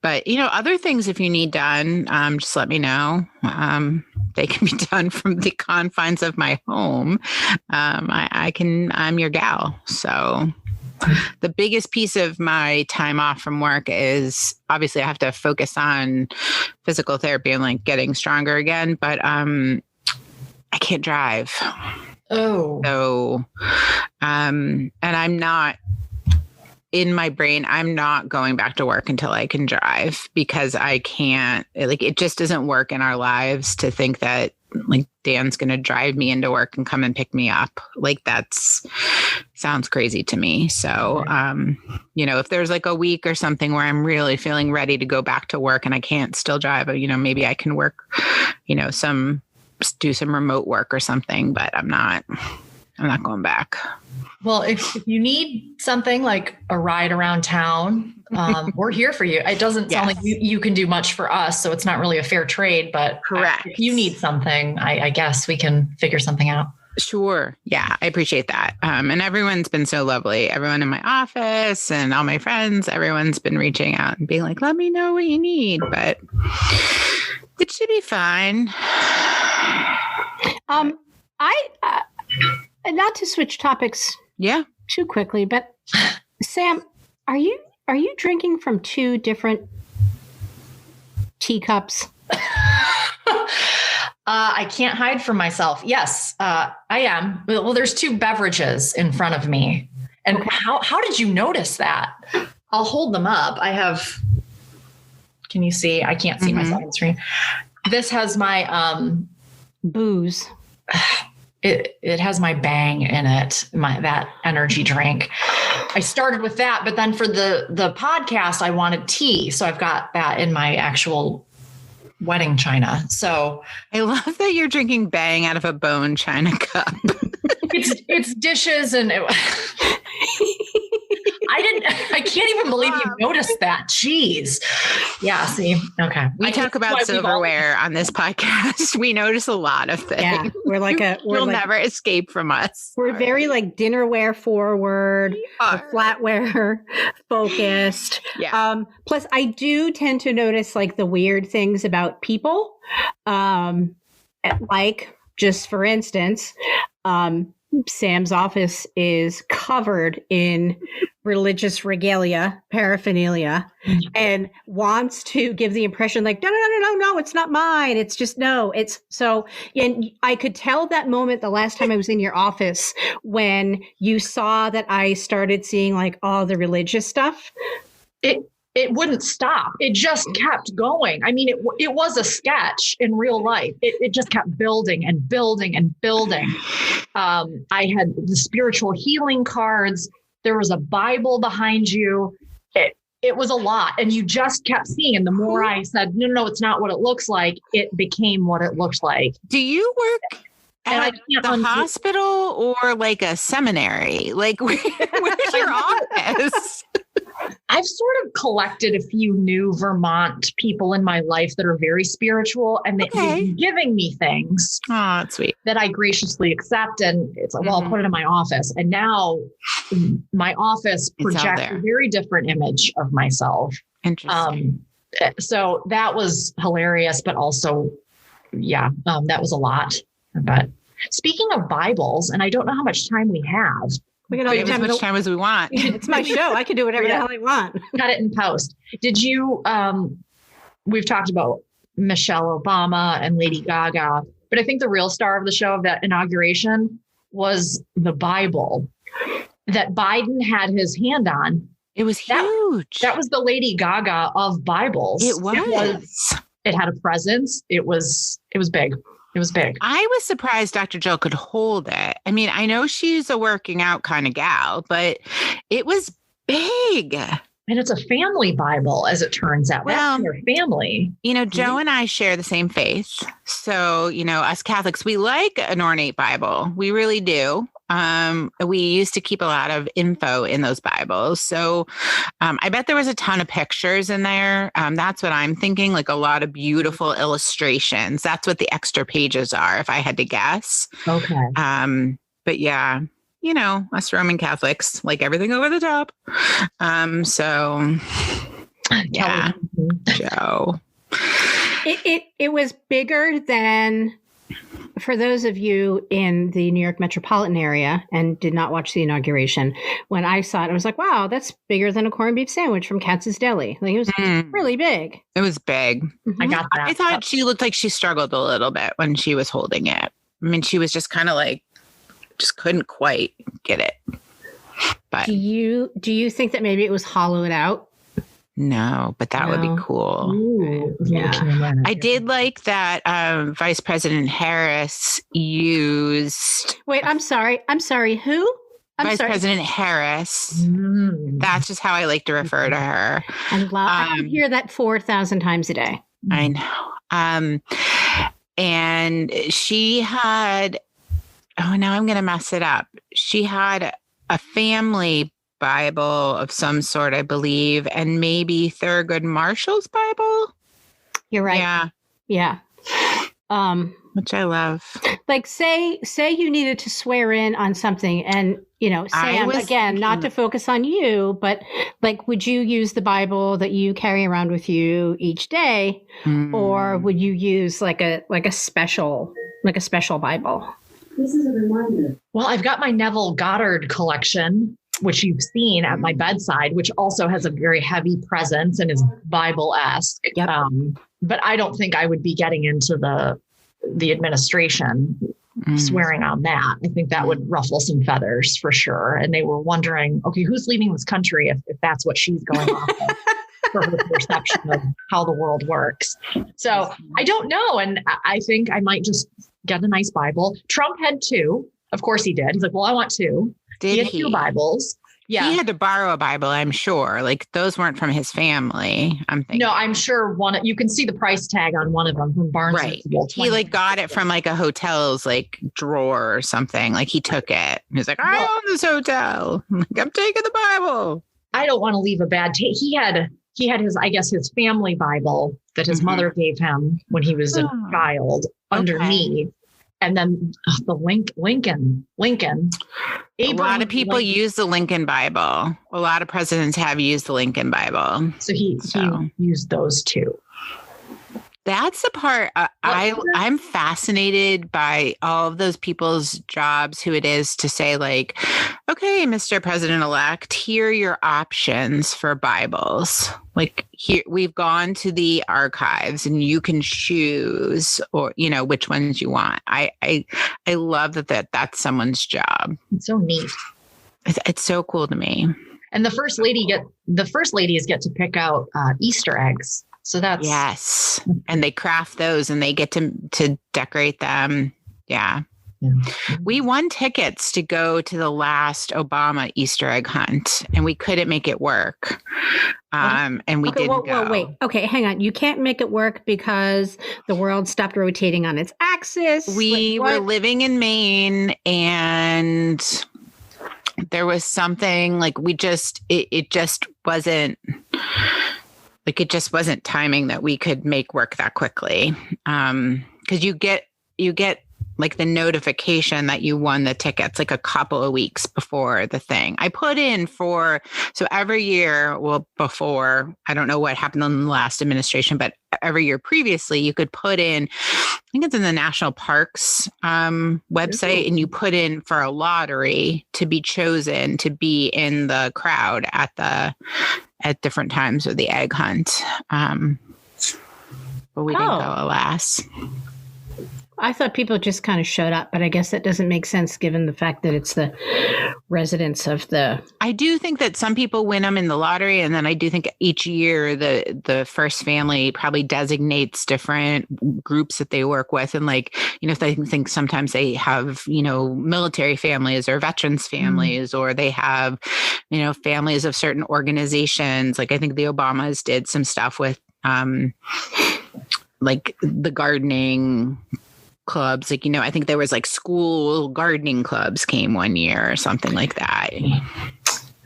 But other things, if you need done, just let me know. They can be done from the confines of my home. I'm your gal. So the biggest piece of my time off from work is obviously I have to focus on physical therapy and like getting stronger again, but I can't drive. Oh. So and I'm not in my brain, I'm not going back to work until I can drive because I can't, it just doesn't work in our lives to think that like Dan's going to drive me into work and come and pick me up. Like sounds crazy to me. So, if there's like a week or something where I'm really feeling ready to go back to work and I can't still drive, maybe I can work, do some remote work or something, but I'm not going back. Well, if you need something like a ride around town, we're here for you. It doesn't sound like you can do much for us, so it's not really a fair trade, but correct. If you need something, I guess we can figure something out. Sure. Yeah, I appreciate that. And everyone's been so lovely. Everyone in my office and all my friends, everyone's been reaching out and being like, let me know what you need, but it should be fine. Not to switch topics too quickly, but Sam, are you drinking from two different teacups? I can't hide from myself. Yes, I am. Well, there's two beverages in front of me. And okay. How did you notice that? I'll hold them up. Can you see? I can't see myself on the screen. This has my booze. It has my Bang in it, that energy drink. I started with that, but then for the podcast, I wanted tea. So I've got that in my actual wedding china. So I love that you're drinking Bang out of a bone china cup. it's dishes and I can't even believe you noticed that. Jeez. Yeah. See, okay. We talk about silverware on this podcast. We notice a lot of things. Yeah, You'll never escape from us. We're very like dinnerware forward, flatware focused. Yeah. Plus I do tend to notice like the weird things about people. Like just for instance, Sam's office is covered in religious regalia, paraphernalia, and wants to give the impression like, no, it's not mine. It's just, no, it's so, and I could tell that moment the last time I was in your office when you saw that I started seeing like all the religious stuff. It wouldn't stop. It just kept going. I mean, it was a sketch in real life. It just kept building and building and building. I had the spiritual healing cards. There was a Bible behind you. It was a lot. And you just kept seeing. And the more I said, no, it's not what it looks like, it became what it looked like. Do you work at the hospital or like a seminary? Like where's your office? I've sort of collected a few new Vermont people in my life that are very spiritual and they've been giving me things that's sweet that I graciously accept. And it's like, well, I'll put it in my office. And now my office projects a very different image of myself. Interesting. So that was hilarious, but also, that was a lot. But speaking of Bibles, and I don't know how much time we have. We can have as much time as we want. It's my show. I can do whatever the hell I want. Got it in post. Did you, we've talked about Michelle Obama and Lady Gaga, but I think the real star of the show of that inauguration was the Bible that Biden had his hand on. It was huge. That was the Lady Gaga of Bibles. It was. It had a presence. It was big. It was big. I was surprised Dr. Jill could hold it. I mean, I know she's a working out kind of gal, but it was big. And it's a family Bible, as it turns out. Well, that's their family. Joe and I share the same faith. So, us Catholics, we like an ornate Bible. We really do. We used to keep a lot of info in those Bibles. So I bet there was a ton of pictures in there. That's what I'm thinking, like a lot of beautiful illustrations. That's what the extra pages are, if I had to guess. Okay. But yeah. Us Roman Catholics like everything over the top. So yeah, Joe. It was bigger than, for those of you in the New York metropolitan area and did not watch the inauguration, when I saw it, I was like, wow, that's bigger than a corned beef sandwich from Katz's Deli. Like, it was really big. It was big. I got that. I thought she looked like she struggled a little bit when she was holding it. I mean, she was just kind of like, just couldn't quite get it. But do you think that maybe it was hollowed out? No, but that would be cool. Ooh, yeah. I did like that Vice President Harris used. Wait, I'm sorry. Who? Vice President Harris. That's just how I like to refer to her. I can hear that 4,000 times a day. I know. And she had. Oh, now I'm going to mess it up. She had a family Bible of some sort, I believe, and maybe Thurgood Marshall's Bible. You're right. Yeah. Which I love. Like, say you needed to swear in on something, and Sam, again, not to focus on you, but like, would you use the Bible that you carry around with you each day, or would you use like a special Bible? This is a reminder. Well, I've got my Neville Goddard collection, which you've seen at my bedside, which also has a very heavy presence and is Bible-esque. Yep. But I don't think I would be getting into the administration swearing on that. I think that would ruffle some feathers for sure. And they were wondering, okay, who's leaving this country if that's what she's going off of for her perception of how the world works. So I don't know. And I think I might just get a nice Bible. Trump had two. Of course he did. He's like, well, I want two. He had two Bibles. Yeah. He had to borrow a Bible, I'm sure. Like, those weren't from his family, I'm thinking. No, I'm sure you can see the price tag on one of them from Barnes. Right. He like got it from like a hotel's like drawer or something. Like, he took it. He's like, I own this hotel. I'm taking the Bible. I don't want to leave a bad taste. He had his, I guess, his family Bible that his mother gave him when he was a child under me. And then the Lincoln. A lot of people use the Lincoln Bible. A lot of presidents have used the Lincoln Bible. So he used those two. That's the part I'm fascinated by, all of those people's jobs who it is to say like, okay, Mr. President-elect, here are your options for Bibles. Like, here, we've gone to the archives and you can choose or, which ones you want. I love that's someone's job. It's so neat. It's so cool to me. And the first ladies get to pick out Easter eggs. So that's yes, and they craft those and they get to decorate them. Yeah. We won tickets to go to the last Obama Easter egg hunt, and we couldn't make it work. And we didn't go. Wait. Okay, hang on. You can't make it work because the world stopped rotating on its axis. We were living in Maine, and there was something like it just wasn't. Like, it just wasn't timing that we could make work that quickly. Because you get like the notification that you won the tickets like a couple of weeks before the thing. I put in so every year, before, I don't know what happened in the last administration, but every year previously, you could put in, I think it's in the National Parks website, and you put in for a lottery to be chosen to be in the crowd at different times of the egg hunt. But we didn't go, alas. I thought people just kind of showed up, but I guess that doesn't make sense given the fact that it's the residents of the... I do think that some people win them in the lottery, and then I do think each year the first family probably designates different groups that they work with. And like, if they think sometimes they have, military families or veterans families, or they have, families of certain organizations. Like I think the Obamas did some stuff with like the gardening clubs. Like, I think there was like school gardening clubs came one year or something like that.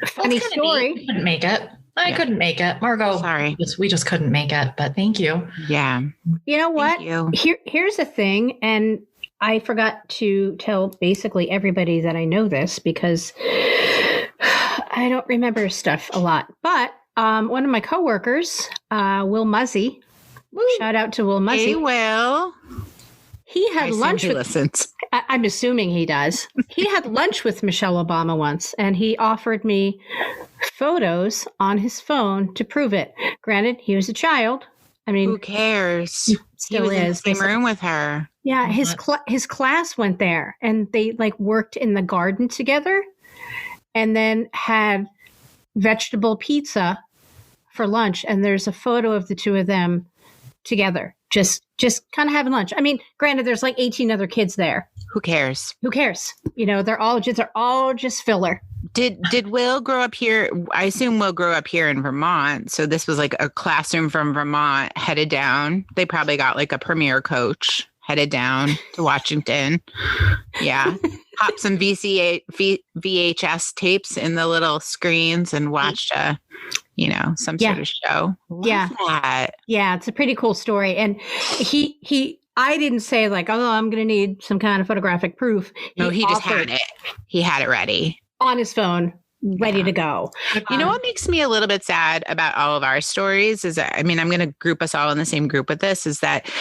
Funny story. I couldn't make it. Couldn't make it. Margo, sorry. We just couldn't make it, but thank you. Yeah. You know what? Here's the thing. And I forgot to tell basically everybody that I know this because I don't remember stuff a lot. But one of my coworkers, Will Muzzy, shout out to Will Muzzy. Hey, Will. He had lunch with... listens. I'm assuming he does. He had lunch with Michelle Obama once, and he offered me photos on his phone to prove it. Granted, he was a child. I mean, who cares? Still he was in the same room with her. Yeah, his class went there, and they like worked in the garden together, and then had vegetable pizza for lunch. And there's a photo of the two of them together, just kind of having lunch. I mean, granted, there's like 18 other kids there. Who cares? They're all just filler. Did Will grow up here? I assume Will grew up here in Vermont. So this was like a classroom from Vermont headed down. They probably got like a premier coach headed down to Washington. Yeah. Pop some VHS tapes in the little screens and watched some sort of show. Love that. Yeah, it's a pretty cool story. And I didn't say like, oh, I'm going to need some kind of photographic proof. No, he just had it. He had it ready. On his phone, ready to go. You know what makes me a little bit sad about all of our stories is that, I'm going to group us all in the same group with this, is that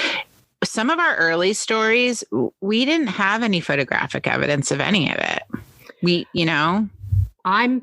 some of our early stories, we didn't have any photographic evidence of any of it. I'm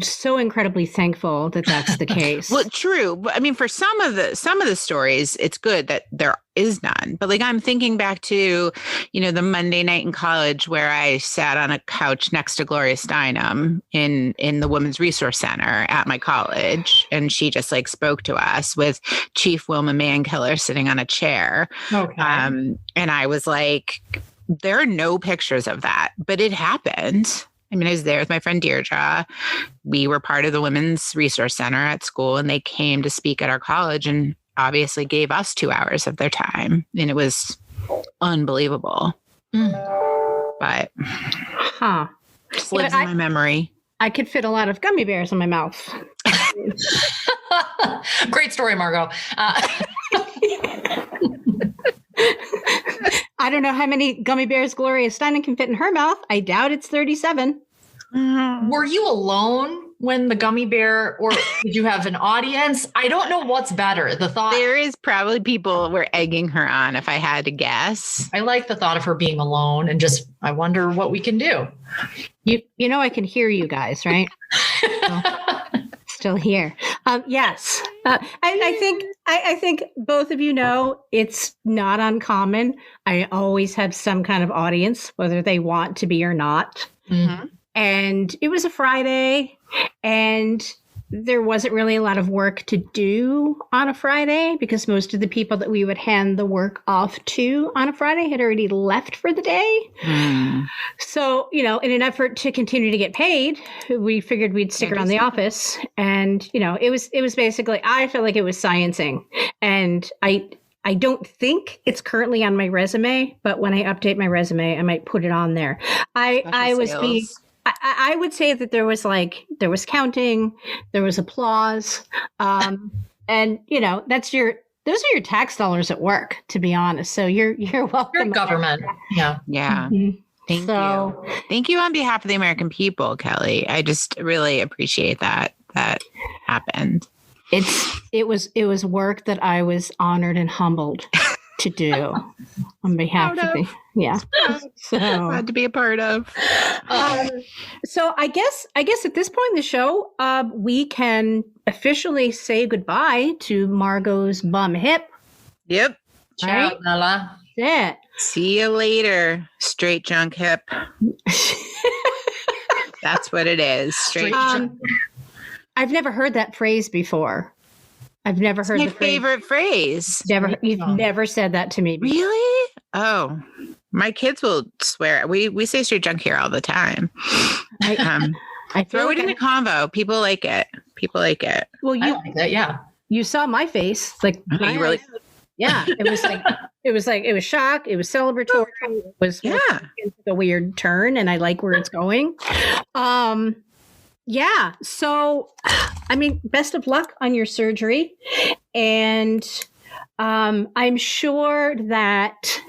so incredibly thankful that that's the case. Well, true. I mean, for some of the stories, it's good that there is none. But like, I'm thinking back to, the Monday night in college where I sat on a couch next to Gloria Steinem in the Women's Resource Center at my college. And she just like spoke to us with Chief Wilma Mankiller sitting on a chair. Okay. And I was like, there are no pictures of that, but it happened. I mean, I was there with my friend Deirdre. We were part of the Women's Resource Center at school, and they came to speak at our college and obviously gave us 2 hours of their time. And it was unbelievable. But just lives in my memory. I could fit a lot of gummy bears in my mouth. Great story, Margo. I don't know how many gummy bears Gloria Steinem can fit in her mouth. I doubt it's 37. Were you alone when the gummy bear, or did you have an audience? I don't know what's better. The thought. There is probably people were egging her on, if I had to guess. I like the thought of her being alone and just, I wonder what we can do. I can hear you guys, right? Still here. Yes. I think both of you know it's not uncommon. I always have some kind of audience, whether they want to be or not. Mm-hmm. And it was a Friday, and there wasn't really a lot of work to do on a Friday because most of the people that we would hand the work off to on a Friday had already left for the day. So, in an effort to continue to get paid, we figured we'd stick around the office. And, it was basically, I felt like it was sciencing. And I don't think it's currently on my resume, but when I update my resume, I might put it on there. I would say that there was counting, there was applause. And those are your tax dollars at work, to be honest. So you're welcome. Your government. Yeah. Yeah. Mm-hmm. Thank you. Thank you on behalf of the American people, Kelly. I just really appreciate that happened. It was work that I was honored and humbled to do on behalf of the so glad to be a part of. So I guess at this point in the show, we can officially say goodbye to Margo's bum hip. Yep. Ciao, Right? Nella. That's See you later, straight junk hip. That's what it is. Straight it. I've never heard that phrase before. I've never heard my the phrase. favorite phrase. You've never said that to me before. Really? Oh, my kids will swear. We say straight junk here all the time. I Throw it in the convo. People like it. Well, I like that, yeah. you saw my face, like You really? yeah. It was shock. It was celebratory. It was a weird turn, and I like where it's going. Yeah. So, I mean, best of luck on your surgery, and I'm sure that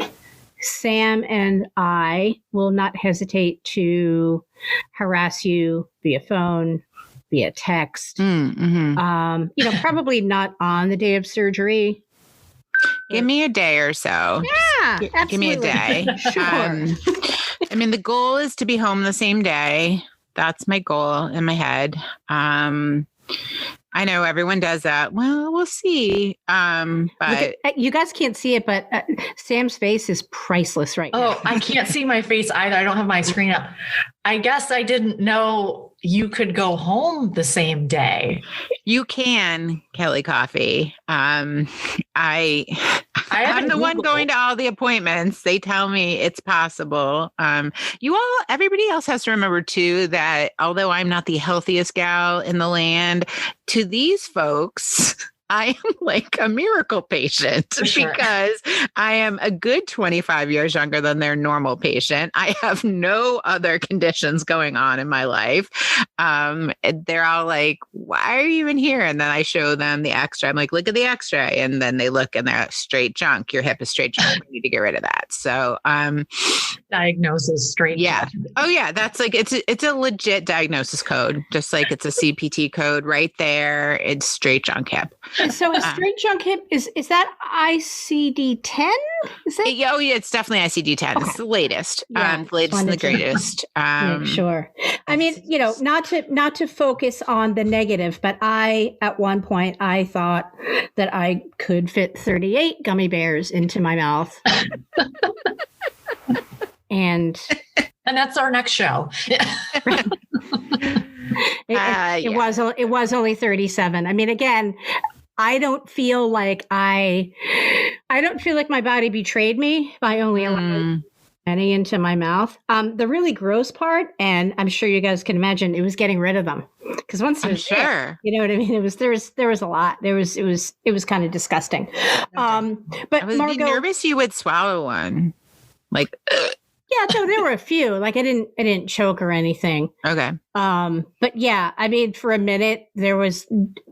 Sam and I will not hesitate to harass you via phone, via text. Mm-hmm. Probably not on the day of surgery. Give me a day or so. Yeah, absolutely. Give me a day. Sure. I mean, the goal is to be home the same day. That's my goal in my head. I know everyone does that. Well, we'll see. But you guys can't see it, but Sam's face is priceless right now. Oh, I can't see my face either. I don't have my screen up. I guess I didn't know you could go home the same day. You can, Kelly Coffee. I'm the one going to all the appointments. They tell me it's possible. Everybody else has to remember too, that although I'm not the healthiest gal in the land, to these folks, I am like a miracle patient because I am a good 25 years younger than their normal patient. I have no other conditions going on in my life. They're all like, why are you in here? And then I show them the X-ray. I'm like, look at the X-ray. And then they look and they're like, straight junk. Your hip is straight junk. We need to get rid of that. So, diagnosis straight. Yeah. Oh yeah. That's like, it's a legit diagnosis code, just like it's a CPT code right there. It's straight junk hip. So a straight junk hip, is that ICD-10? Is that? Oh yeah, it's definitely ICD-10. Okay. It's the latest. The latest and the greatest. Sure. I mean, not to focus on the negative, but at one point I thought that I could fit 38 gummy bears into my mouth. And that's our next show. It was only 37. I mean, again, I don't feel like my body betrayed me by only allowing any into my mouth. The really gross part, and I'm sure you guys can imagine, it was getting rid of them, because once there's you know what I mean. There was a lot. It was kind of disgusting. But I was Margo, nervous you would swallow one, like. Yeah, no, there were a few. Like I didn't choke or anything. Okay. But yeah, I mean, for a minute there was,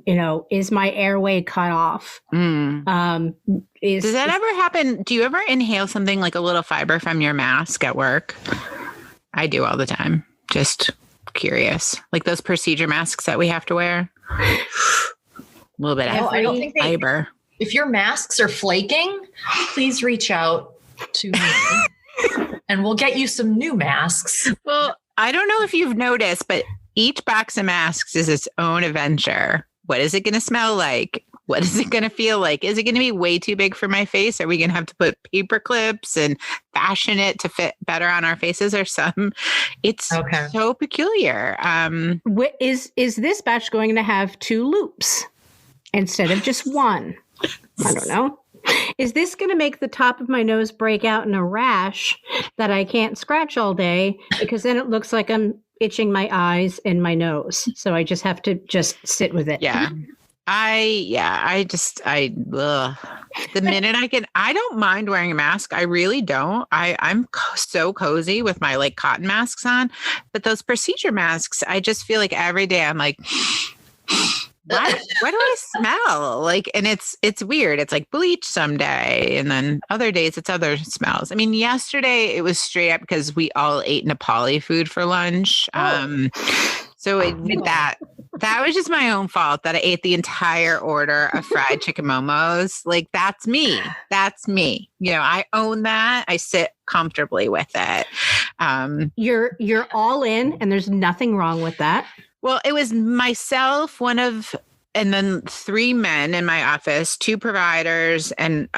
is my airway cut off? Does that ever happen? Do you ever inhale something like a little fiber from your mask at work? I do all the time. Just curious. Like those procedure masks that we have to wear. A little bit of I don't think fiber. If your masks are flaking, please reach out to me. And we'll get you some new masks. Well, I don't know if you've noticed, but each box of masks is its own adventure. What is it going to smell like? What is it going to feel like? Is it going to be way too big for my face? Are we going to have to put paper clips and fashion it to fit better on our faces or some? It's so peculiar. Is this batch going to have 2 loops instead of just one? I don't know. Is this going to make the top of my nose break out in a rash that I can't scratch all day? Because then it looks like I'm itching my eyes and my nose. So I just have to sit with it. Yeah. The minute I don't mind wearing a mask. I really don't. I'm so cozy with my like cotton masks on, but those procedure masks, I just feel like every day I'm like, what do I smell like? And it's weird. It's like bleach someday, and then other days it's other smells. I mean, yesterday it was straight up because we all ate Nepali food for lunch. So that was just my own fault that I ate the entire order of fried chicken momos. Like that's me. I own that. I sit comfortably with it. You're all in, and there's nothing wrong with that. Well, it was myself, one of and then 3 men in my office, 2 providers, and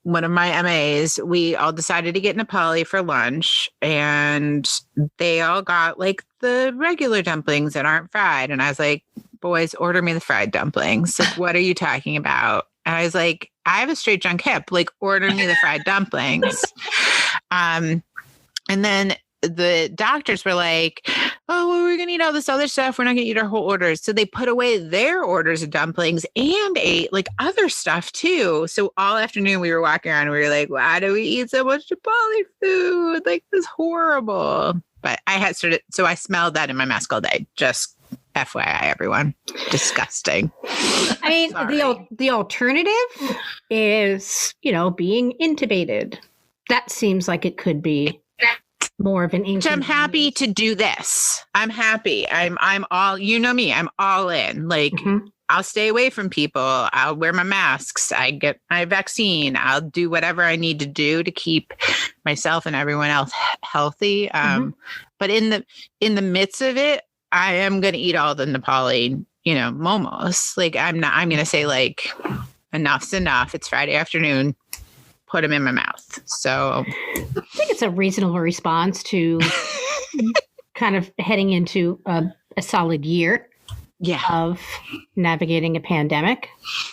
one of my MAs. We all decided to get Nepali for lunch, and they all got like the regular dumplings that aren't fried. And I was like, boys, order me the fried dumplings. Like, what are you talking about? And I was like, I have a straight junk hip. Like, order me the fried dumplings. And then the doctors were like, oh, well, we're going to eat all this other stuff. We're not going to eat our whole orders. So they put away their orders of dumplings and ate like other stuff too. So all afternoon we were walking around and we were like, why do we eat so much Nepali food? Like, this is horrible. But I smelled that in my mask all day. Just FYI, everyone. Disgusting. I mean, the alternative is, being intubated. That seems like it could be more of an inconvenience. I'm happy to do this. I'm happy. I'm all, you know me, I'm all in. Like, I'll stay away from people. I'll wear my masks. I get my vaccine. I'll do whatever I need to do to keep myself and everyone else healthy. But in the midst of it, I am going to eat all the Nepali, momos. Like, I'm going to say like, enough's enough. It's Friday afternoon. Put them in my mouth. So I think it's a reasonable response to kind of heading into a solid year of navigating a pandemic,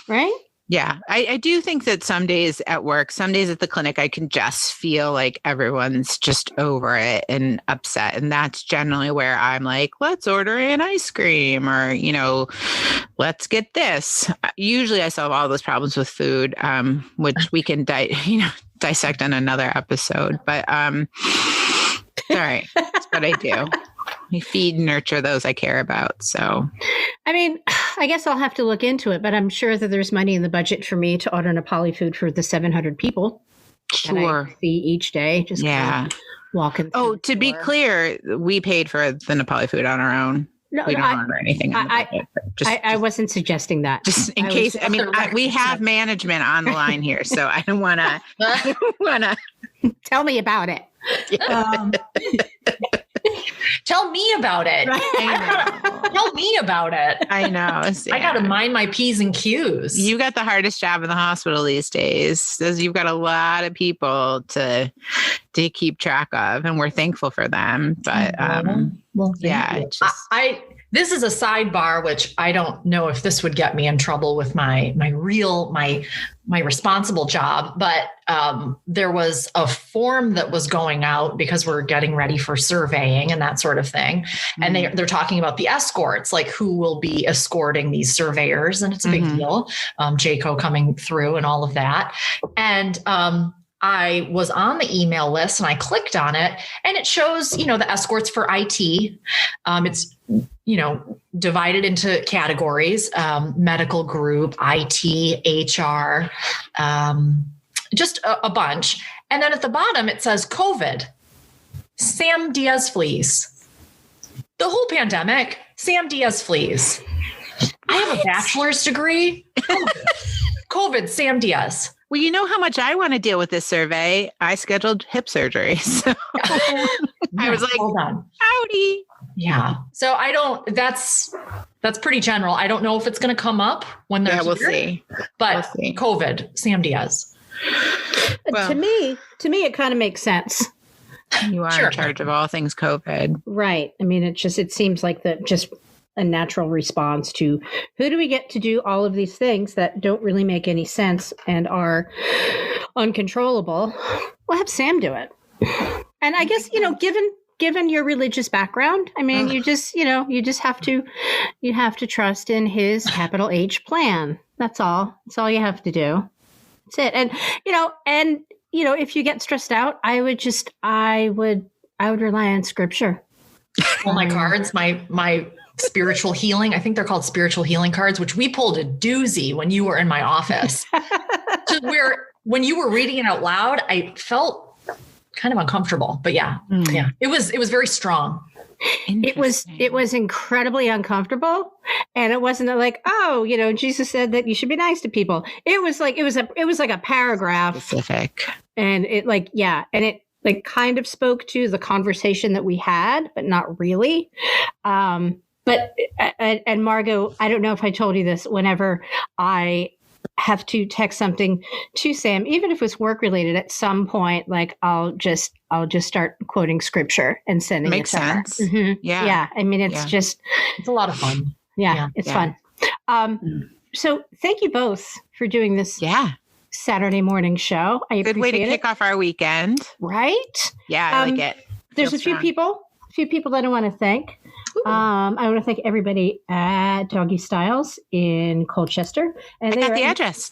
right? Yeah. I do think that some days at work, some days at the clinic, I can just feel like everyone's just over it and upset. And that's generally where I'm like, let's order an ice cream or, let's get this. Usually I solve all those problems with food, which we can dissect in another episode. But sorry, that's what I do. We feed and nurture those I care about. So, I mean, I guess I'll have to look into it, but I'm sure that there's money in the budget for me to order Nepali food for the 700 people. Sure. That I see each day. Just walking. Oh, to be clear, we paid for the Nepali food on our own. No, we don't order anything. I wasn't suggesting that. Just in case. I mean, we have management on the line here, so I don't want to. Tell me about it. Yeah. Tell me about it. Right. Tell me about it. I know. I got to mind my P's and Q's. You got the hardest job in the hospital these days. You've got a lot of people to keep track of, and we're thankful for them. But this is a sidebar, which I don't know if this would get me in trouble with my responsible job, but there was a form that was going out because we're getting ready for surveying and that sort of thing. And they're talking about the escorts, like who will be escorting these surveyors. And it's a big deal. JCO coming through and all of that. And I was on the email list and I clicked on it and it shows, the escorts for IT. It's, divided into categories, medical group, IT, HR, just a bunch. And then at the bottom, it says COVID, Sam Diaz flees. The whole pandemic, Sam Diaz flees. I have a bachelor's degree. COVID, Sam Diaz. Well, you know how much I want to deal with this survey. I scheduled hip surgery. So I was like, hold on. Howdy. Yeah. So that's pretty general. I don't know if it's going to come up when there's we'll see. But we'll see. COVID, Sam Diaz. Well, to me, it kind of makes sense. You are in charge of all things COVID. Right. I mean, it seems like just a natural response to who do we get to do all of these things that don't really make any sense and are uncontrollable. We'll have Sam do it. And I guess, given your religious background, I mean, you just have to trust in his capital H plan. That's all. That's all you have to do. That's it. And, if you get stressed out, I would rely on scripture. Well, my cards, my spiritual healing. I think they're called spiritual healing cards, which we pulled a doozy when you were in my office. When you were reading it out loud, I felt kind of uncomfortable, but yeah, it was very strong. It was incredibly uncomfortable, and it wasn't like, Jesus said that you should be nice to people. It was like a paragraph specific, and it kind of spoke to the conversation that we had, but not really. and Margo, I don't know if I told you this, whenever I have to text something to Sam, even if it's work related, at some point, like I'll just start quoting scripture and sending Makes it to sense. her. Mm-hmm. Yeah. Yeah. I mean, it's a lot of fun. Yeah. It's fun. So thank you both for doing this Saturday morning show. I Good way to kick off our weekend. Right? Yeah, I like it. There's a few people that I want to thank. I want to thank everybody at Doggy Styles in Colchester. And I got the address.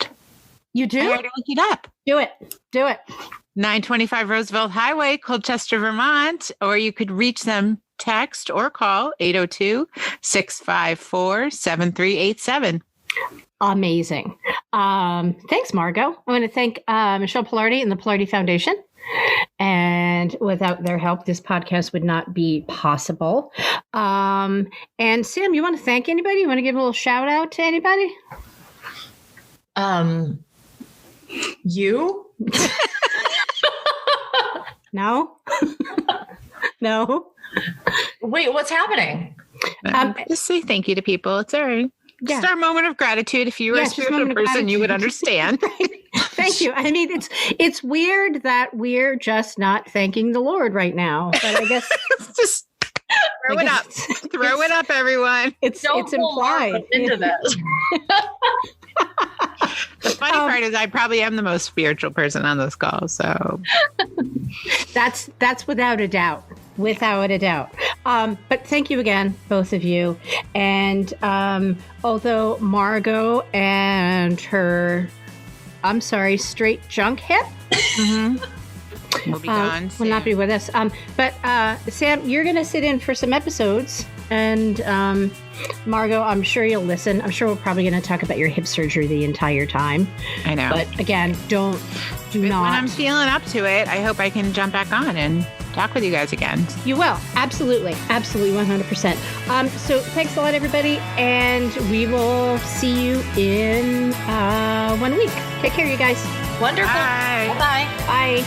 You do? I already looked it up. Do it. 925 Roosevelt Highway, Colchester, Vermont. Or you could reach them, text or call 802-654-7387. Amazing. Thanks, Margo. I want to thank Michelle Pilardi and the Pilardi Foundation. And without their help, this podcast would not be possible. And Sam, you want to thank anybody? You want to give a little shout out to anybody? You? No? No? Wait, what's happening? Just say thank you to people. It's all right. Just our moment of gratitude. If you were a spiritual person, you would understand. Thank you. I mean, it's weird that we're just not thanking the Lord right now. But I guess just throw it up. Throw it up, everyone. It's implied into this. The funny part is I probably am the most spiritual person on this call. So that's without a doubt. Without a doubt. But thank you again, both of you. And although Margo and her, straight junk hip will be gone soon. will not be with us. But Sam, you're going to sit in for some episodes. And Margo, I'm sure you'll listen. I'm sure we're probably going to talk about your hip surgery the entire time. I know. But again, do not. When I'm feeling up to it, I hope I can jump back on and talk with you guys again. You will. Absolutely. Absolutely. 100%. So thanks a lot, everybody. And we will see you in 1 week. Take care, you guys. Wonderful. Bye. Bye. Bye.